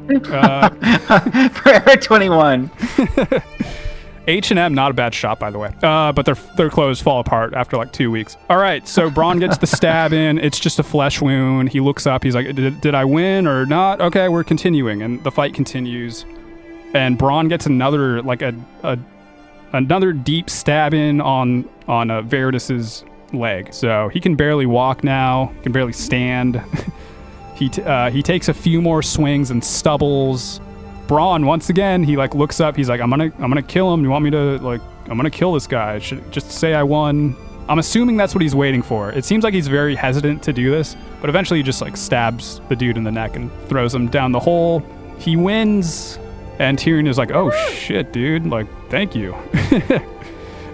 Forever 21. H&M, not a bad shop, by the way. But their clothes fall apart after like 2 weeks. All right, so Braun gets the stab in. It's just a flesh wound. He looks up. He's like, did I win or not? Okay, we're continuing. And the fight continues. And Braun gets another, like another deep stab in on Veritas's leg. So he can barely walk now. Can barely stand. He takes a few more swings and stumbles. Braun, once again, he like looks up. He's like, I'm gonna kill him. You want me to like? I'm gonna kill this guy. Should just say I won. I'm assuming that's what he's waiting for. It seems like he's very hesitant to do this, but eventually he just like stabs the dude in the neck and throws him down the hole. He wins, and Tyrion is like, oh shit, dude. Like, thank you.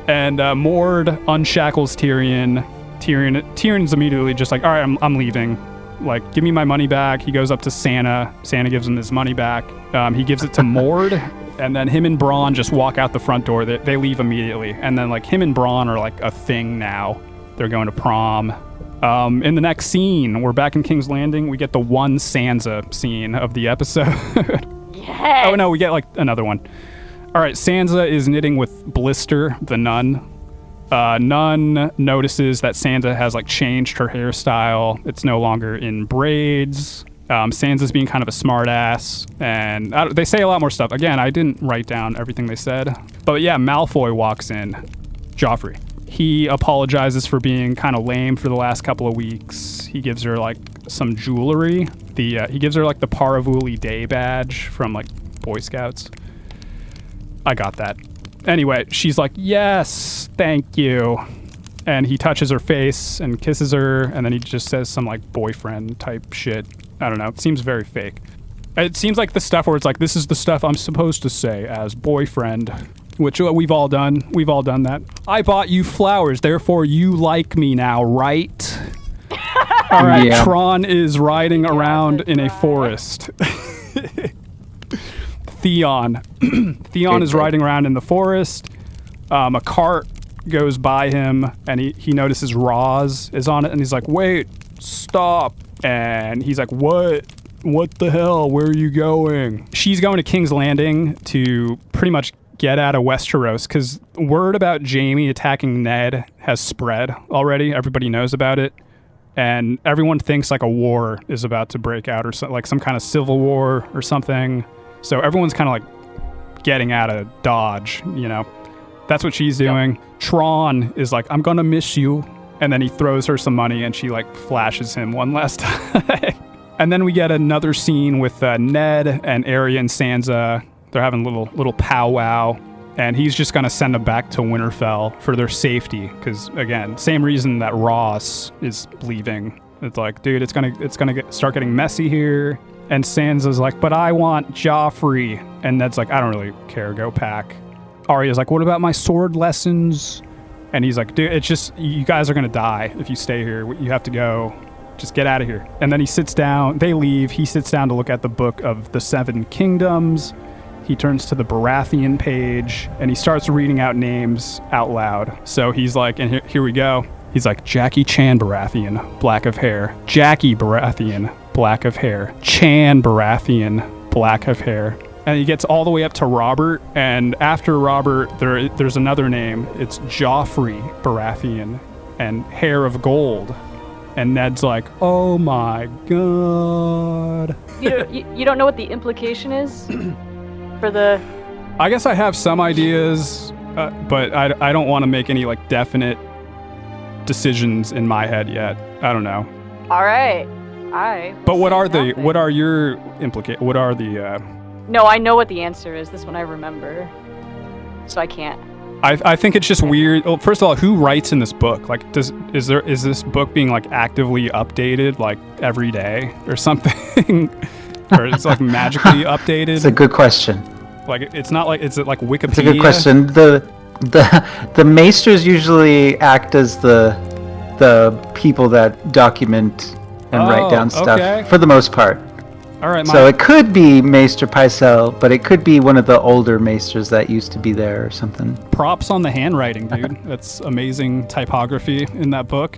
And Mord unshackles Tyrion. Tyrion's immediately just like, all right, I'm leaving. Like, give me my money back. He goes up to Santa. Santa gives him his money back. He gives it to Mord, and then him and Braun just walk out the front door. They leave immediately. And then, like, him and Braun are, like, a thing now. They're going to prom. In the next scene, we're back in King's Landing. We get the one Sansa scene of the episode. Yes! Oh, no, we get, like, another one. All right, Sansa is knitting with Blister, the nun. Nun notices that Sansa has like changed her hairstyle. It's no longer in braids. Sansa's being kind of a smart ass, and they say a lot more stuff. Again, I didn't write down everything they said, but yeah, Malfoy walks in. Joffrey. He apologizes for being kind of lame for the last couple of weeks. He gives her like some jewelry. He gives her like the Paravuli Day badge from like Boy Scouts. I got that. Anyway, she's like, yes, thank you. And he touches her face and kisses her, and then he just says some like boyfriend type shit. I don't know. It seems very fake. It seems like the stuff where it's like, this is the stuff I'm supposed to say as boyfriend, which we've all done. We've all done that. I bought you flowers, therefore you like me now, right? All right, yeah. Tron is riding around in a forest. Theon is riding around in the forest. A cart goes by him, and he notices Roz is on it, and he's like, wait, stop. And he's like, what the hell, where are you going? She's going to King's Landing to pretty much get out of Westeros, because word about Jaime attacking Ned has spread already. Everybody knows about it, and everyone thinks like a war is about to break out, or like some kind of civil war or something. So everyone's kind of like getting out of Dodge, you know. That's what she's doing. Yep. Tron is like, I'm gonna miss you. And then he throws her some money, and she like flashes him one last time. And then we get another scene with Ned and Arya and Sansa. They're having a little powwow. And he's just gonna send them back to Winterfell for their safety. Because again, same reason that Ross is leaving. It's like, dude, it's gonna start getting messy here. And Sansa's like, but I want Joffrey. And Ned's like, I don't really care, go pack. Arya's like, what about my sword lessons? And he's like, dude, it's just, you guys are gonna die if you stay here. You have to go. Just get out of here. And then he sits down, they leave. He sits down to look at the Book of the Seven Kingdoms. He turns to the Baratheon page, and he starts reading out names out loud. So he's like, and here we go. He's like, Jackie Chan Baratheon, black of hair. Jackie Baratheon, black of hair. Chan Baratheon, black of hair. And he gets all the way up to Robert, and after Robert, there's another name. It's Joffrey Baratheon, and hair of gold. And Ned's like, oh my god. You don't know what the implication is for the... I guess I have some ideas, but I don't want to make any like definite decisions in my head yet. I don't know. All right. But what are your No, I know what the answer is. This one I remember. So I can't. I think it's just weird. Well, first of all, who writes in this book? Like, is this book being like actively updated like every day or something? Or it's like magically updated? It's a good question. Like, it's not like, is it like Wikipedia? It's a good question. The maesters usually act as the people that document and write down stuff for the most part. All right, So it could be Maester Pycelle, but it could be one of the older maesters that used to be there or something. props on the handwriting, dude. That's amazing typography in that book.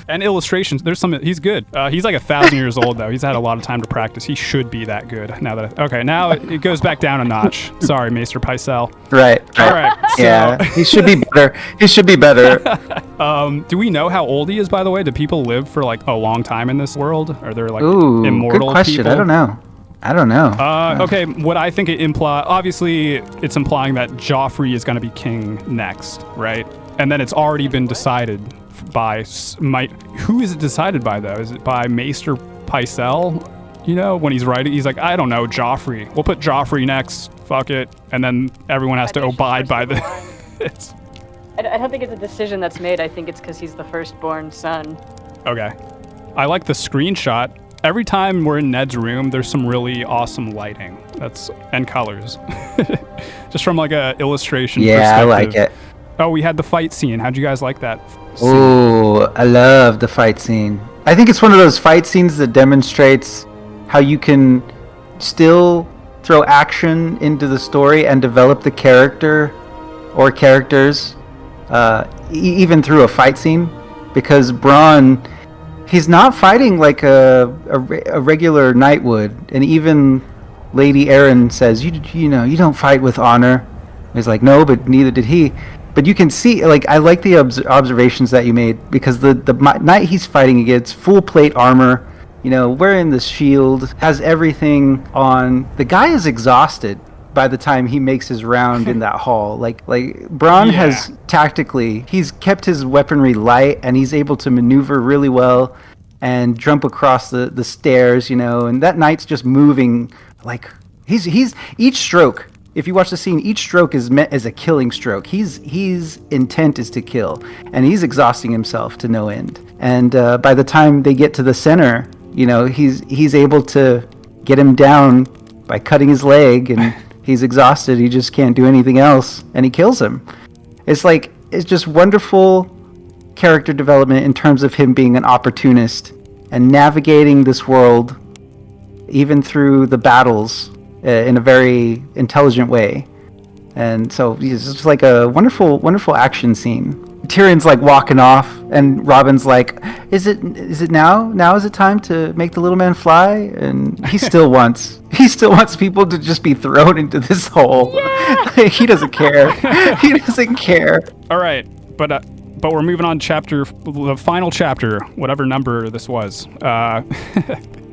And illustrations. There's some. He's good. He's like 1,000 years old though. He's had a lot of time to practice. He should be that good. Now it goes back down a notch. Sorry, Maester Pycelle. Right. All right. So, Yeah, he should be better. He should be better. do we know how old he is, by the way? Do people live for like a long time in this world? Are there like Ooh, immortal good question. people? I don't know. Okay, what I think it implies, obviously, it's implying that Joffrey is going to be king next, right? And then it's already been decided by who is it decided by though? Is it by Maester Pycelle? You know, when he's writing, he's like, I don't know, Joffrey. We'll put Joffrey next. Fuck it, and then everyone has to abide by the. I don't think it's a decision that's made. I think it's because he's the firstborn son. Okay, I like the screenshot. Every time we're in Ned's room, there's some really awesome lighting. And colors. Just from like a illustration Yeah, I perspective. like it. Oh, we had the fight scene. How'd you guys like that scene? Ooh, I love the fight scene. I think it's one of those fight scenes that demonstrates how you can still throw action into the story and develop the character or characters even through a fight scene. Because Bronn, he's not fighting like a regular knight would, and even Lady Arryn says, you know, you don't fight with honor. He's like, no, but neither did he. But you can see, like, I like the observations that you made, because the knight he's fighting against, full plate armor, you know, wearing the shield, has everything on. The guy is exhausted by the time he makes his round in that hall. Like Bronn has tactically, he's kept his weaponry light, and he's able to maneuver really well and jump across the stairs, you know, and that knight's just moving like he's each stroke. If you watch the scene, each stroke is meant as a killing stroke. His intent is to kill, and he's exhausting himself to no end. And by the time they get to the center, you know, he's able to get him down by cutting his leg, and he's exhausted. He just can't do anything else, and he kills him. It's just wonderful character development in terms of him being an opportunist and navigating this world, even through the battles, in a very intelligent way. And so it's just like a wonderful, wonderful action scene. Tyrion's like walking off, and Robin's like, is it now? Now is it time to make the little man fly? And he still wants people to just be thrown into this hole. Yeah! He doesn't care. He doesn't care. All right, but we're moving on to the final chapter, whatever number this was.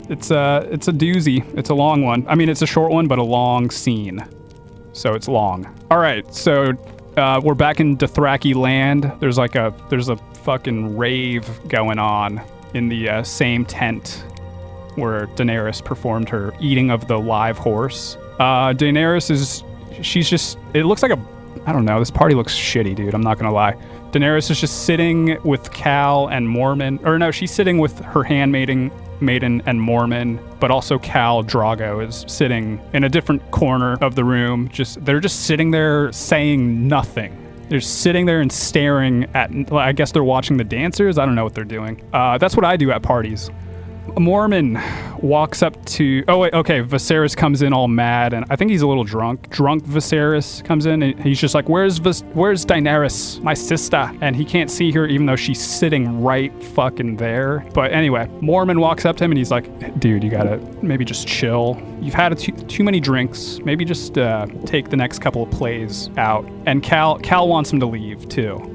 It's a doozy. It's a long one. I mean, it's a short one, but a long scene. So it's long. All right, so we're back in Dothraki land. There's a fucking rave going on in the same tent where Daenerys performed her eating of the live horse. Daenerys it looks like I don't know, this party looks shitty, dude. I'm not gonna lie. Daenerys is just sitting with Cal and Mormon, or no, she's sitting with her handmaiden and Mormon, but also Khal Drogo is sitting in a different corner of the room. They're just sitting there saying nothing. They're sitting there and staring at, I guess they're watching the dancers. I don't know what they're doing. That's what I do at parties. Mormon walks up to... Oh, wait, okay. Viserys comes in all mad, and I think he's a little drunk. Drunk Viserys comes in, and he's just like, where's Daenerys, my sister? And he can't see her, even though she's sitting right fucking there. But anyway, Mormon walks up to him, and he's like, dude, you gotta maybe just chill. You've had too many drinks. Maybe just take the next couple of plays out. And Cal wants him to leave, too.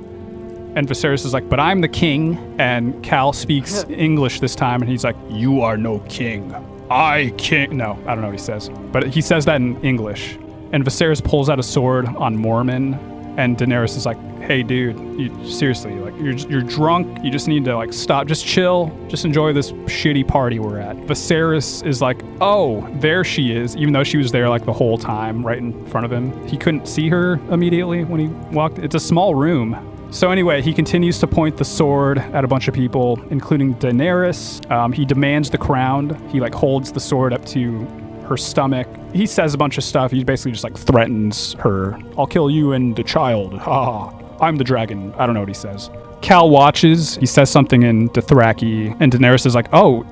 And Viserys is like, but I'm the king. And Cal speaks English this time, and he's like, you are no king. I king. No, I don't know what he says. But he says that in English. And Viserys pulls out a sword on Mormon, and Daenerys is like, hey, dude, seriously, like, you're drunk. You just need to, like, stop. Just chill. Just enjoy this shitty party we're at. Viserys is like, oh, there she is, even though she was there, like, the whole time right in front of him. He couldn't see her immediately when he walked. It's a small room. So anyway, he continues to point the sword at a bunch of people, including Daenerys. He demands the crown. He like holds the sword up to her stomach. He says a bunch of stuff. He basically just like threatens her. I'll kill you and the child. Ha. I'm the dragon. I don't know what he says. Cal watches. He says something in Dothraki, and Daenerys is like, "Oh,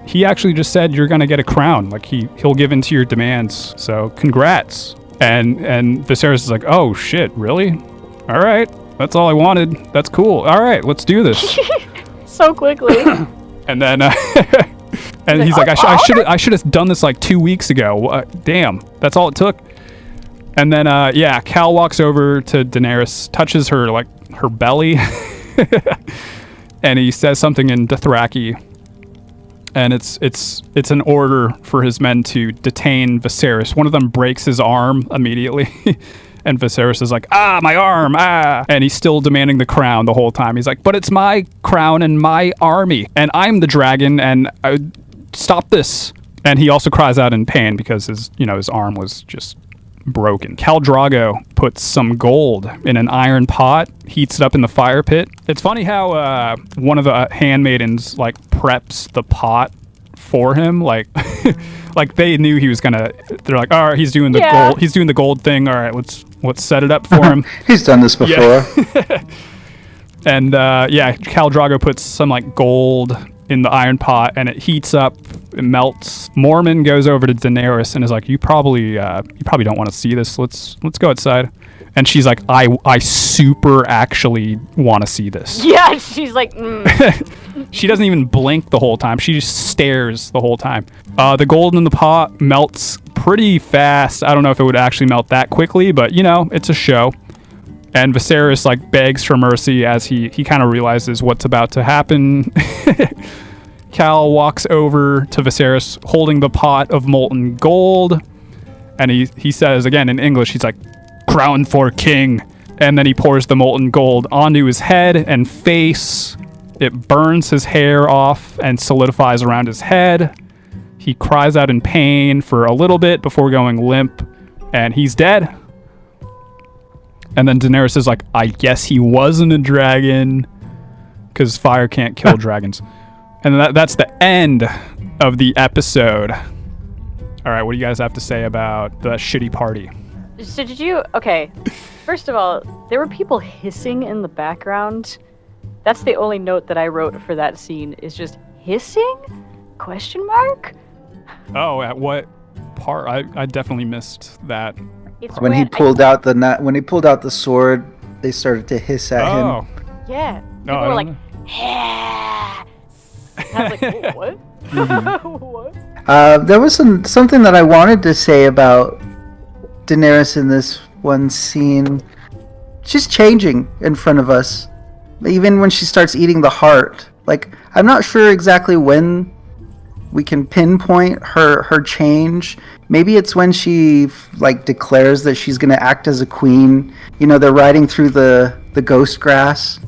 he actually just said you're gonna get a crown. Like he'll give in to your demands. So congrats." And Viserys is like, "Oh shit, really? All right, that's all I wanted. That's cool. All right, let's do this." So quickly. And then, and he's like, "I should have done this like 2 weeks ago. Damn, that's all it took." And then, Cal walks over to Daenerys, touches her her belly. And he says something in Dothraki, and it's an order for his men to detain Viserys. One of them breaks his arm immediately, and Viserys is like, my arm, and he's still demanding the crown the whole time. He's like, but it's my crown and my army, and I'm the dragon, and stop this. And he also cries out in pain because his arm was just broken. Khal Drogo puts some gold in an iron pot, heats it up in the fire pit. It's funny how one of the handmaidens preps the pot for him, like they knew he was gonna. They're like, all right, he's doing the gold. He's doing the gold thing. All right, let's set it up for him. He's done this before. Yeah. And Khal Drogo puts some gold in the iron pot, and it heats up, it melts. Mormon goes over to Daenerys and is like, you probably don't want to see this. Let's go outside. And she's like, I super actually want to see this. Yeah, she's like, She doesn't even blink the whole time. She just stares the whole time. The gold in the pot melts pretty fast. I don't know if it would actually melt that quickly, but it's a show. And Viserys begs for mercy as he kind of realizes what's about to happen. Cal walks over to Viserys holding the pot of molten gold, and he says again in English, he's like, crown for king. And then he pours the molten gold onto his head and face. It burns his hair off and solidifies around his head. He cries out in pain for a little bit before going limp, and he's dead. And then Daenerys is like, I guess he wasn't a dragon, because fire can't kill dragons. And that's the end of the episode. All right, what do you guys have to say about the shitty party? So did you... Okay, first of all, there were people hissing in the background. That's the only note that I wrote for that scene, is just hissing? Question mark? Oh, at what part? I definitely missed that. It's When he pulled out the sword, they started to hiss at him. Yeah. People I were don't like, yeah. I was like, oh, what? What? There was something that I wanted to say about Daenerys in this one scene. She's changing in front of us. Even when she starts eating the heart. I'm not sure exactly when we can pinpoint her change. Maybe it's when she declares that she's going to act as a queen. They're riding through the ghost grass,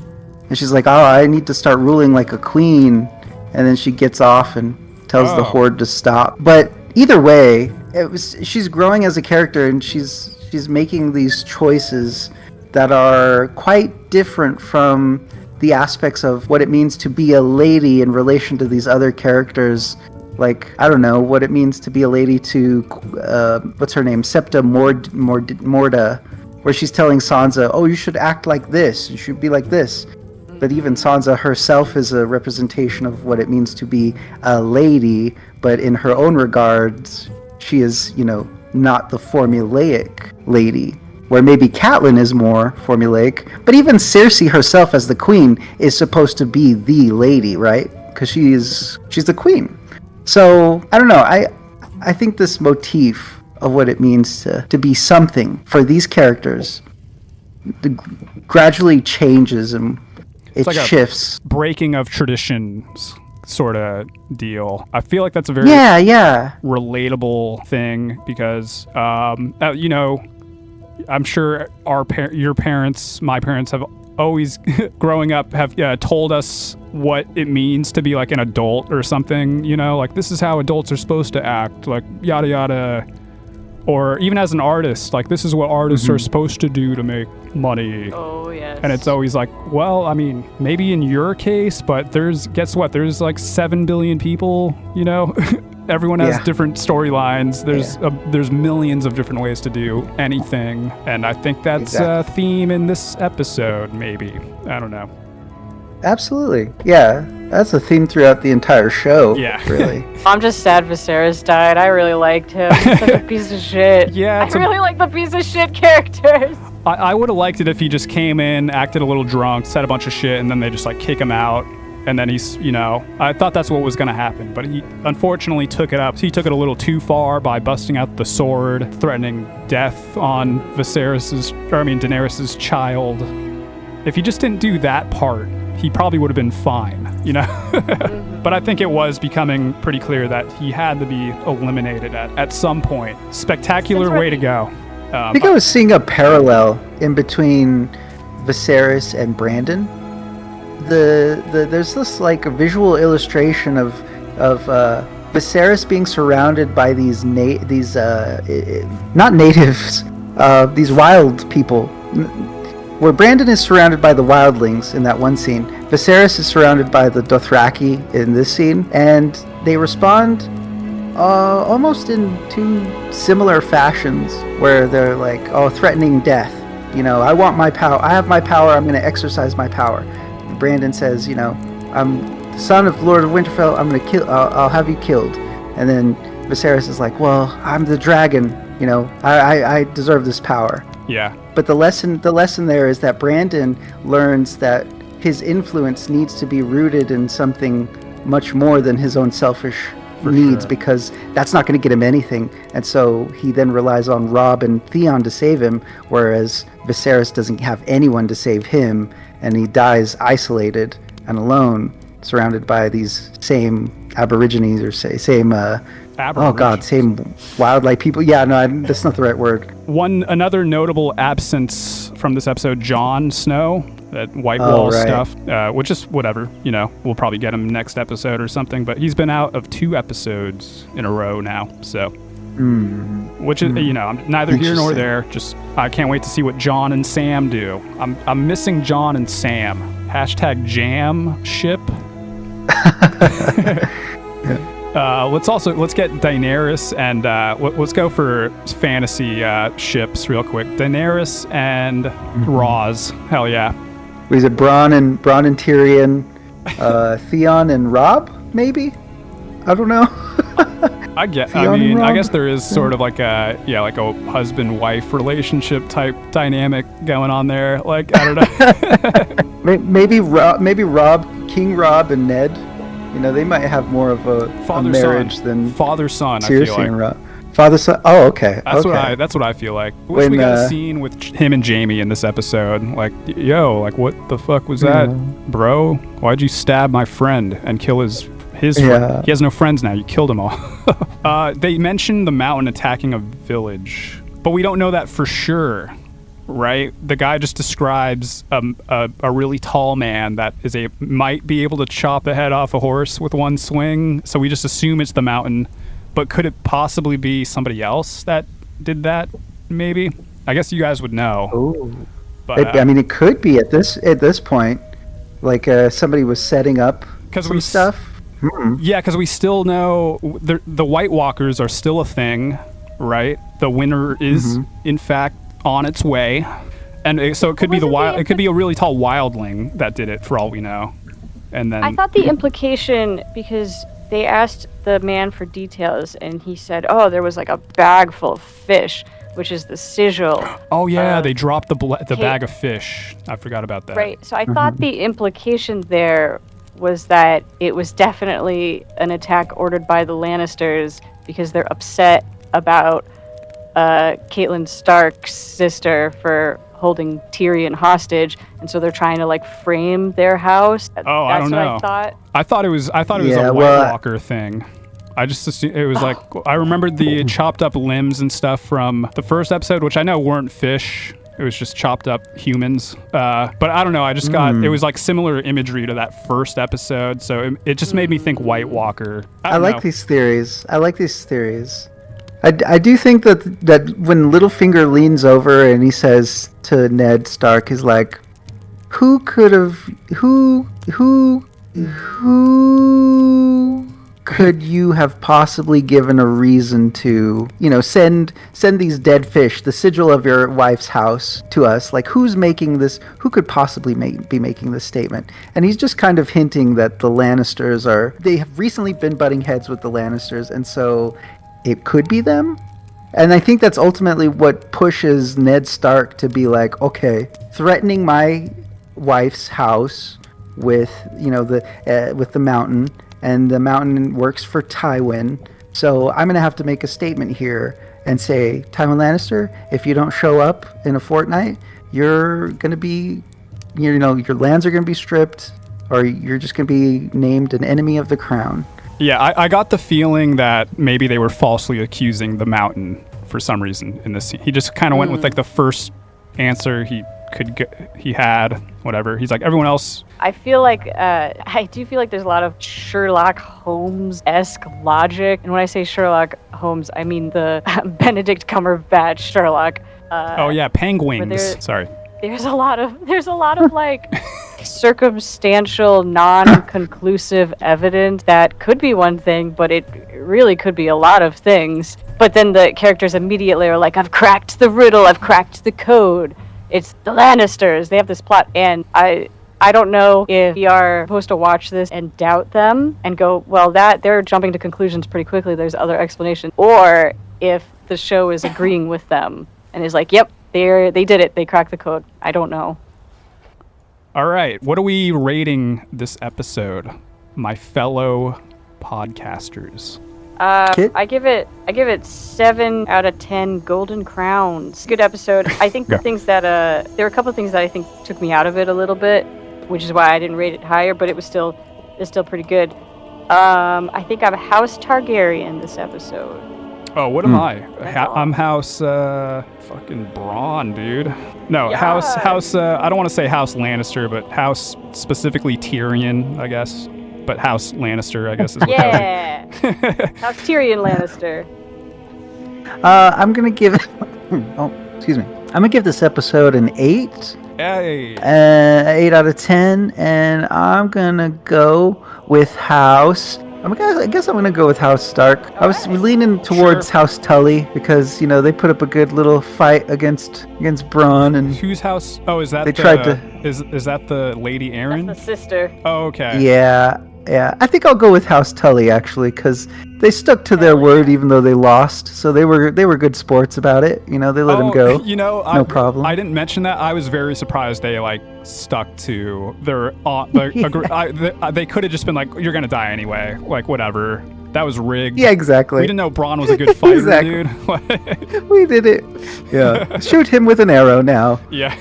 and she's like, oh, I need to start ruling like a queen. And then she gets off and tells the horde to stop. But either way, she's growing as a character, and she's making these choices that are quite different from the aspects of what it means to be a lady in relation to these other characters. I don't know what it means to be a lady to, what's her name? Septa Morda, where she's telling Sansa, oh, you should act like this, you should be like this. But even Sansa herself is a representation of what it means to be a lady, but in her own regards, she is, not the formulaic lady. Where maybe Catelyn is more formulaic, but even Cersei herself as the queen is supposed to be the lady, right? Because she's the queen. So, I don't know, I think this motif of what it means to be something for these characters gradually changes and it shifts. Breaking of traditions sort of deal. I feel like that's a very relatable thing because, I'm sure your parents, my parents have always, growing up, have told us what it means to be an adult or something, this is how adults are supposed to act, yada yada. Or even as an artist, this is what artists are supposed to do to make money. Oh, yes. And it's always well, I mean, maybe in your case, but guess what? There's 7 billion people, Everyone has Yeah. different storylines. There's millions of different ways to do anything, and I think that's Exactly. a theme in this episode. Maybe, I don't know. Absolutely. Yeah. That's a theme throughout the entire show. Yeah. Really. I'm just sad Viserys died. I really liked him. He's such a piece of shit. Yeah, I it's a- really like the piece of shit characters. I would have liked it if he just came in, acted a little drunk, said a bunch of shit, and then they just like kick him out. And then he's, I thought that's what was going to happen. But he unfortunately took it up. He took it a little too far by busting out the sword, threatening death on Daenerys's child. If he just didn't do that part, he probably would have been fine, But I think it was becoming pretty clear that he had to be eliminated at some point. Spectacular way to go. I think I was seeing a parallel in between Viserys and Brandon. There's this like a visual illustration of Viserys being surrounded by these not natives, these wild people. Where Brandon is surrounded by the wildlings in that one scene, Viserys is surrounded by the Dothraki in this scene, and they respond almost in two similar fashions, where they're like, threatening death. I want my power. I have my power. I'm going to exercise my power. Brandon says, I'm the son of the Lord of Winterfell. I'm going to kill. I'll have you killed. And then Viserys is like, well, I'm the dragon. I deserve this power. Yeah. But the lesson there is that Brandon learns that his influence needs to be rooted in something much more than his own selfish needs, sure. because that's not going to get him anything. And so he then relies on Robb and Theon to save him, whereas Viserys doesn't have anyone to save him, and he dies isolated and alone, surrounded by these same Aborigines or same wildlife people. Yeah, no, that's not the right word. Another notable absence from this episode, Jon Snow, that White Wall right. stuff, which is whatever, we'll probably get him next episode or something, but he's been out of 2 episodes in a row now, so. Which is, I'm neither here nor there, just, I can't wait to see what Jon and Sam do. I'm missing Jon and Sam. #jam ship. Let's get Daenerys and let's go for fantasy ships real quick. Daenerys and Roz. Hell yeah. Was it Bronn and Tyrion, Theon and Robb? Maybe. I don't know. I guess there is sort of like a husband-wife relationship type dynamic going on there. Like, I don't know. maybe Robb, King Robb and Ned. They might have more of a marriage than father-son. I Cersei feel like. and Robb. Father-son. Oh, okay. That's okay. what I feel like. Wish we got a scene with him and Jaime in this episode. Like, what the fuck was that, bro? Why'd you stab my friend and kill his friend? He has no friends now. You killed them all. They mentioned the mountain attacking a village, but we don't know that for sure, right? The guy just describes a really tall man that might be able to chop the head off a horse with one swing. So we just assume it's the mountain. But could it possibly be somebody else that did that? Maybe. I guess you guys would know. Oh. But, it could be at this point, like somebody was setting up some stuff. Yeah, because we still know the White Walkers are still a thing, right? The winter is in fact on its way, and so it could be it could be a really tall wildling that did it for all we know. And then I thought the implication, because they asked the man for details, and he said, there was like a bag full of fish, which is the sigil. Oh yeah, they dropped the bag of fish. I forgot about that. Right. So I thought the implication there was that it was definitely an attack ordered by the Lannisters because they're upset about Catelyn Stark's sister for holding Tyrion hostage, and so they're trying to frame their house. Oh, I don't know. I thought it was a White Walker thing. I just assumed it was I remembered the chopped up limbs and stuff from the first episode, which I know weren't fish. It was just chopped up humans. But I don't know. I just got, it was similar imagery to that first episode. So it just made me think White Walker. I like these theories. I do think that when Littlefinger leans over and he says to Ned Stark, he's like, who could you have possibly given a reason to, send these dead fish, the sigil of your wife's house, to us? Like, who's making this? Who could possibly be making this statement? And he's just kind of hinting that the Lannisters they have recently been butting heads with the Lannisters, and so it could be them. And I think that's ultimately what pushes Ned Stark to be like, okay, threatening my wife's house with, with the mountain, and the mountain works for Tywin. So I'm going to have to make a statement here and say, Tywin Lannister, if you don't show up in a fortnight, you're going to be, your lands are going to be stripped, or you're just going to be named an enemy of the crown. Yeah, I got the feeling that maybe they were falsely accusing the mountain for some reason in this scene. He just kind of went with like the first answer he had, whatever. He's like, everyone else. I feel like I do feel like there's a lot of Sherlock Holmes-esque logic, and when I say Sherlock Holmes, I mean the Benedict Cumberbatch Sherlock. Oh yeah, penguins. Sorry. There's a lot of like circumstantial, non-conclusive evidence that could be one thing, but it really could be a lot of things. But then the characters immediately are like, I've cracked the riddle, I've cracked the code. It's the Lannisters. They have this plot, and I don't know if we are supposed to watch this and doubt them and go, well, that they're jumping to conclusions pretty quickly. There's other explanations, or if the show is agreeing with them and is like, yep, they did it. They cracked the code. I don't know. All right, what are we rating this episode, my fellow podcasters? I give it 7 out of 10 golden crowns. Good episode. I think the things that there were a couple of things that I think took me out of it a little bit, which is why I didn't rate it higher, but it's still pretty good. I think I'm House Targaryen this episode. Oh, what am I? I'm House fucking Braun, dude. No, yeah. House I don't want to say House Lannister, but House specifically Tyrion, I guess. But House Lannister, I guess, is what yeah. House Tyrion Lannister. I'm gonna give it. Excuse me. I'm gonna give this episode an 8. Hey. 8 out of 10, and I'm gonna go with House. I guess I'm gonna go with House Stark. I was leaning towards House Tully because they put up a good little fight against Bronn, and whose house? Oh, is that is that the Lady Arryn? That's the sister. Oh, okay. Yeah. I think I'll go with House Tully actually, because they stuck to their word even though they lost. So they were good sports about it. They let them go. No problem. I didn't mention that. I was very surprised they stuck to their. They could have just been like, "You're gonna die anyway." Like whatever. That was rigged. Yeah, exactly. We didn't know Bronn was a good fighter, dude. We did it. Yeah. Shoot him with an arrow now. Yeah.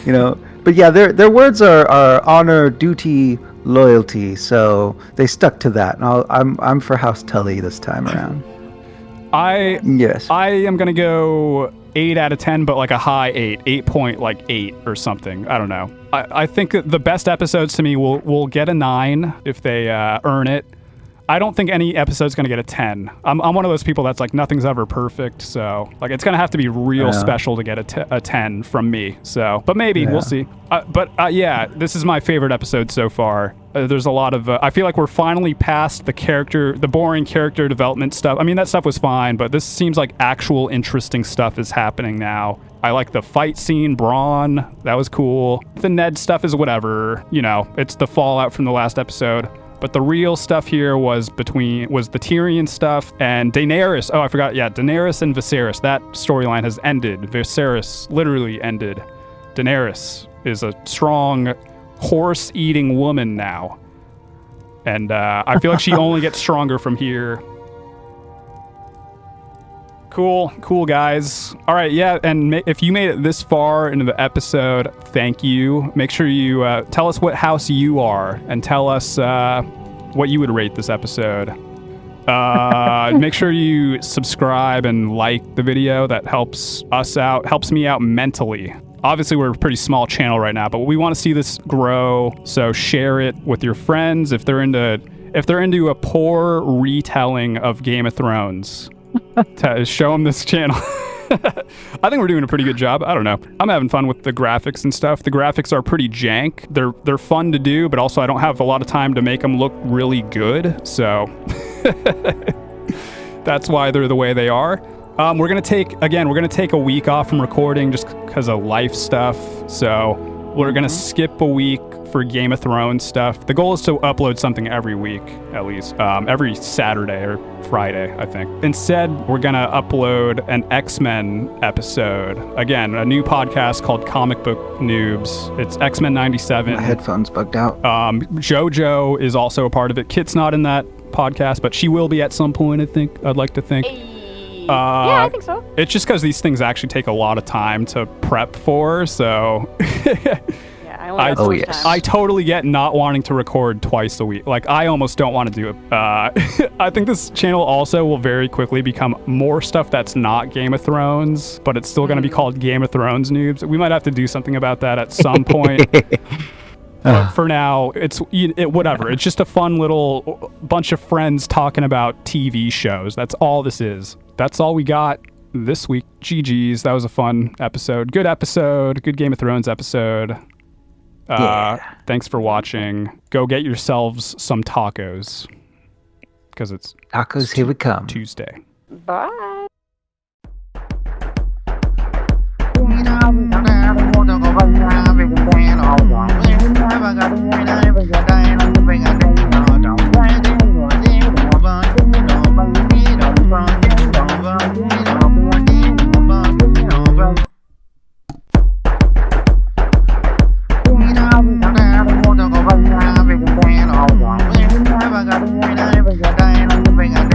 But yeah, their words are honor, duty, loyalty, so they stuck to that. And I'm for House Tully this time around. I am gonna go 8 out of 10, but like a high 8.8 or something. I don't know. I think the best episodes to me will get a 9 if they earn it. I don't think any episode's gonna get a 10. I'm one of those people that's like nothing's ever perfect, so like it's gonna have to be real special to get a 10 from me. So, but maybe we'll see. Yeah, this is my favorite episode so far. There's a lot of. I feel like we're finally past the boring character development stuff. I mean, that stuff was fine, but this seems like actual interesting stuff is happening now. I like the fight scene, Bronn. That was cool. The Ned stuff is whatever. It's the fallout from the last episode. But the real stuff here was the Tyrion stuff and Daenerys. Oh, I forgot. Yeah, Daenerys and Viserys. That storyline has ended. Viserys literally ended. Daenerys is a strong horse-eating woman now. And I feel like she only gets stronger from here. Cool, guys. All right, yeah, and if you made it this far into the episode, thank you. Make sure you tell us what house you are, and tell us what you would rate this episode. Make sure you subscribe and like the video. That helps us out, helps me out mentally. Obviously, we're a pretty small channel right now, but we want to see this grow, so share it with your friends if they're into a poor retelling of Game of Thrones. Show them this channel. I think we're doing a pretty good job. I don't know. I'm having fun with the graphics and stuff. The graphics are pretty jank. They're fun to do, but also I don't have a lot of time to make them look really good. So that's why they're the way they are. We're gonna take a week off from recording just because of life stuff. So we're gonna skip a week for Game of Thrones stuff. The goal is to upload something every week, at least every Saturday or Friday, I think. Instead, we're gonna upload an X-Men episode. Again, a new podcast called Comic Book Noobs. It's X-Men 97. My headphones bugged out. JoJo is also a part of it. Kit's not in that podcast, but she will be at some point, I think. I'd like to think. Yeah, I think so. It's just because these things actually take a lot of time to prep for, so... Yeah, I only have so much yes. time. I totally get not wanting to record twice a week. Like, I almost don't want to do it. I think this channel also will very quickly become more stuff that's not Game of Thrones, but it's still going to be called Game of Thrones Noobs. We might have to do something about that at some point. But for now, it's whatever. It's just a fun little bunch of friends talking about TV shows. That's all this is. That's all we got this week. GG's. That was a fun episode. Good episode. Good Game of Thrones episode. Thanks for watching. Go get yourselves some tacos. Because it's Tacos, here we come. Tuesday. Bye. Never got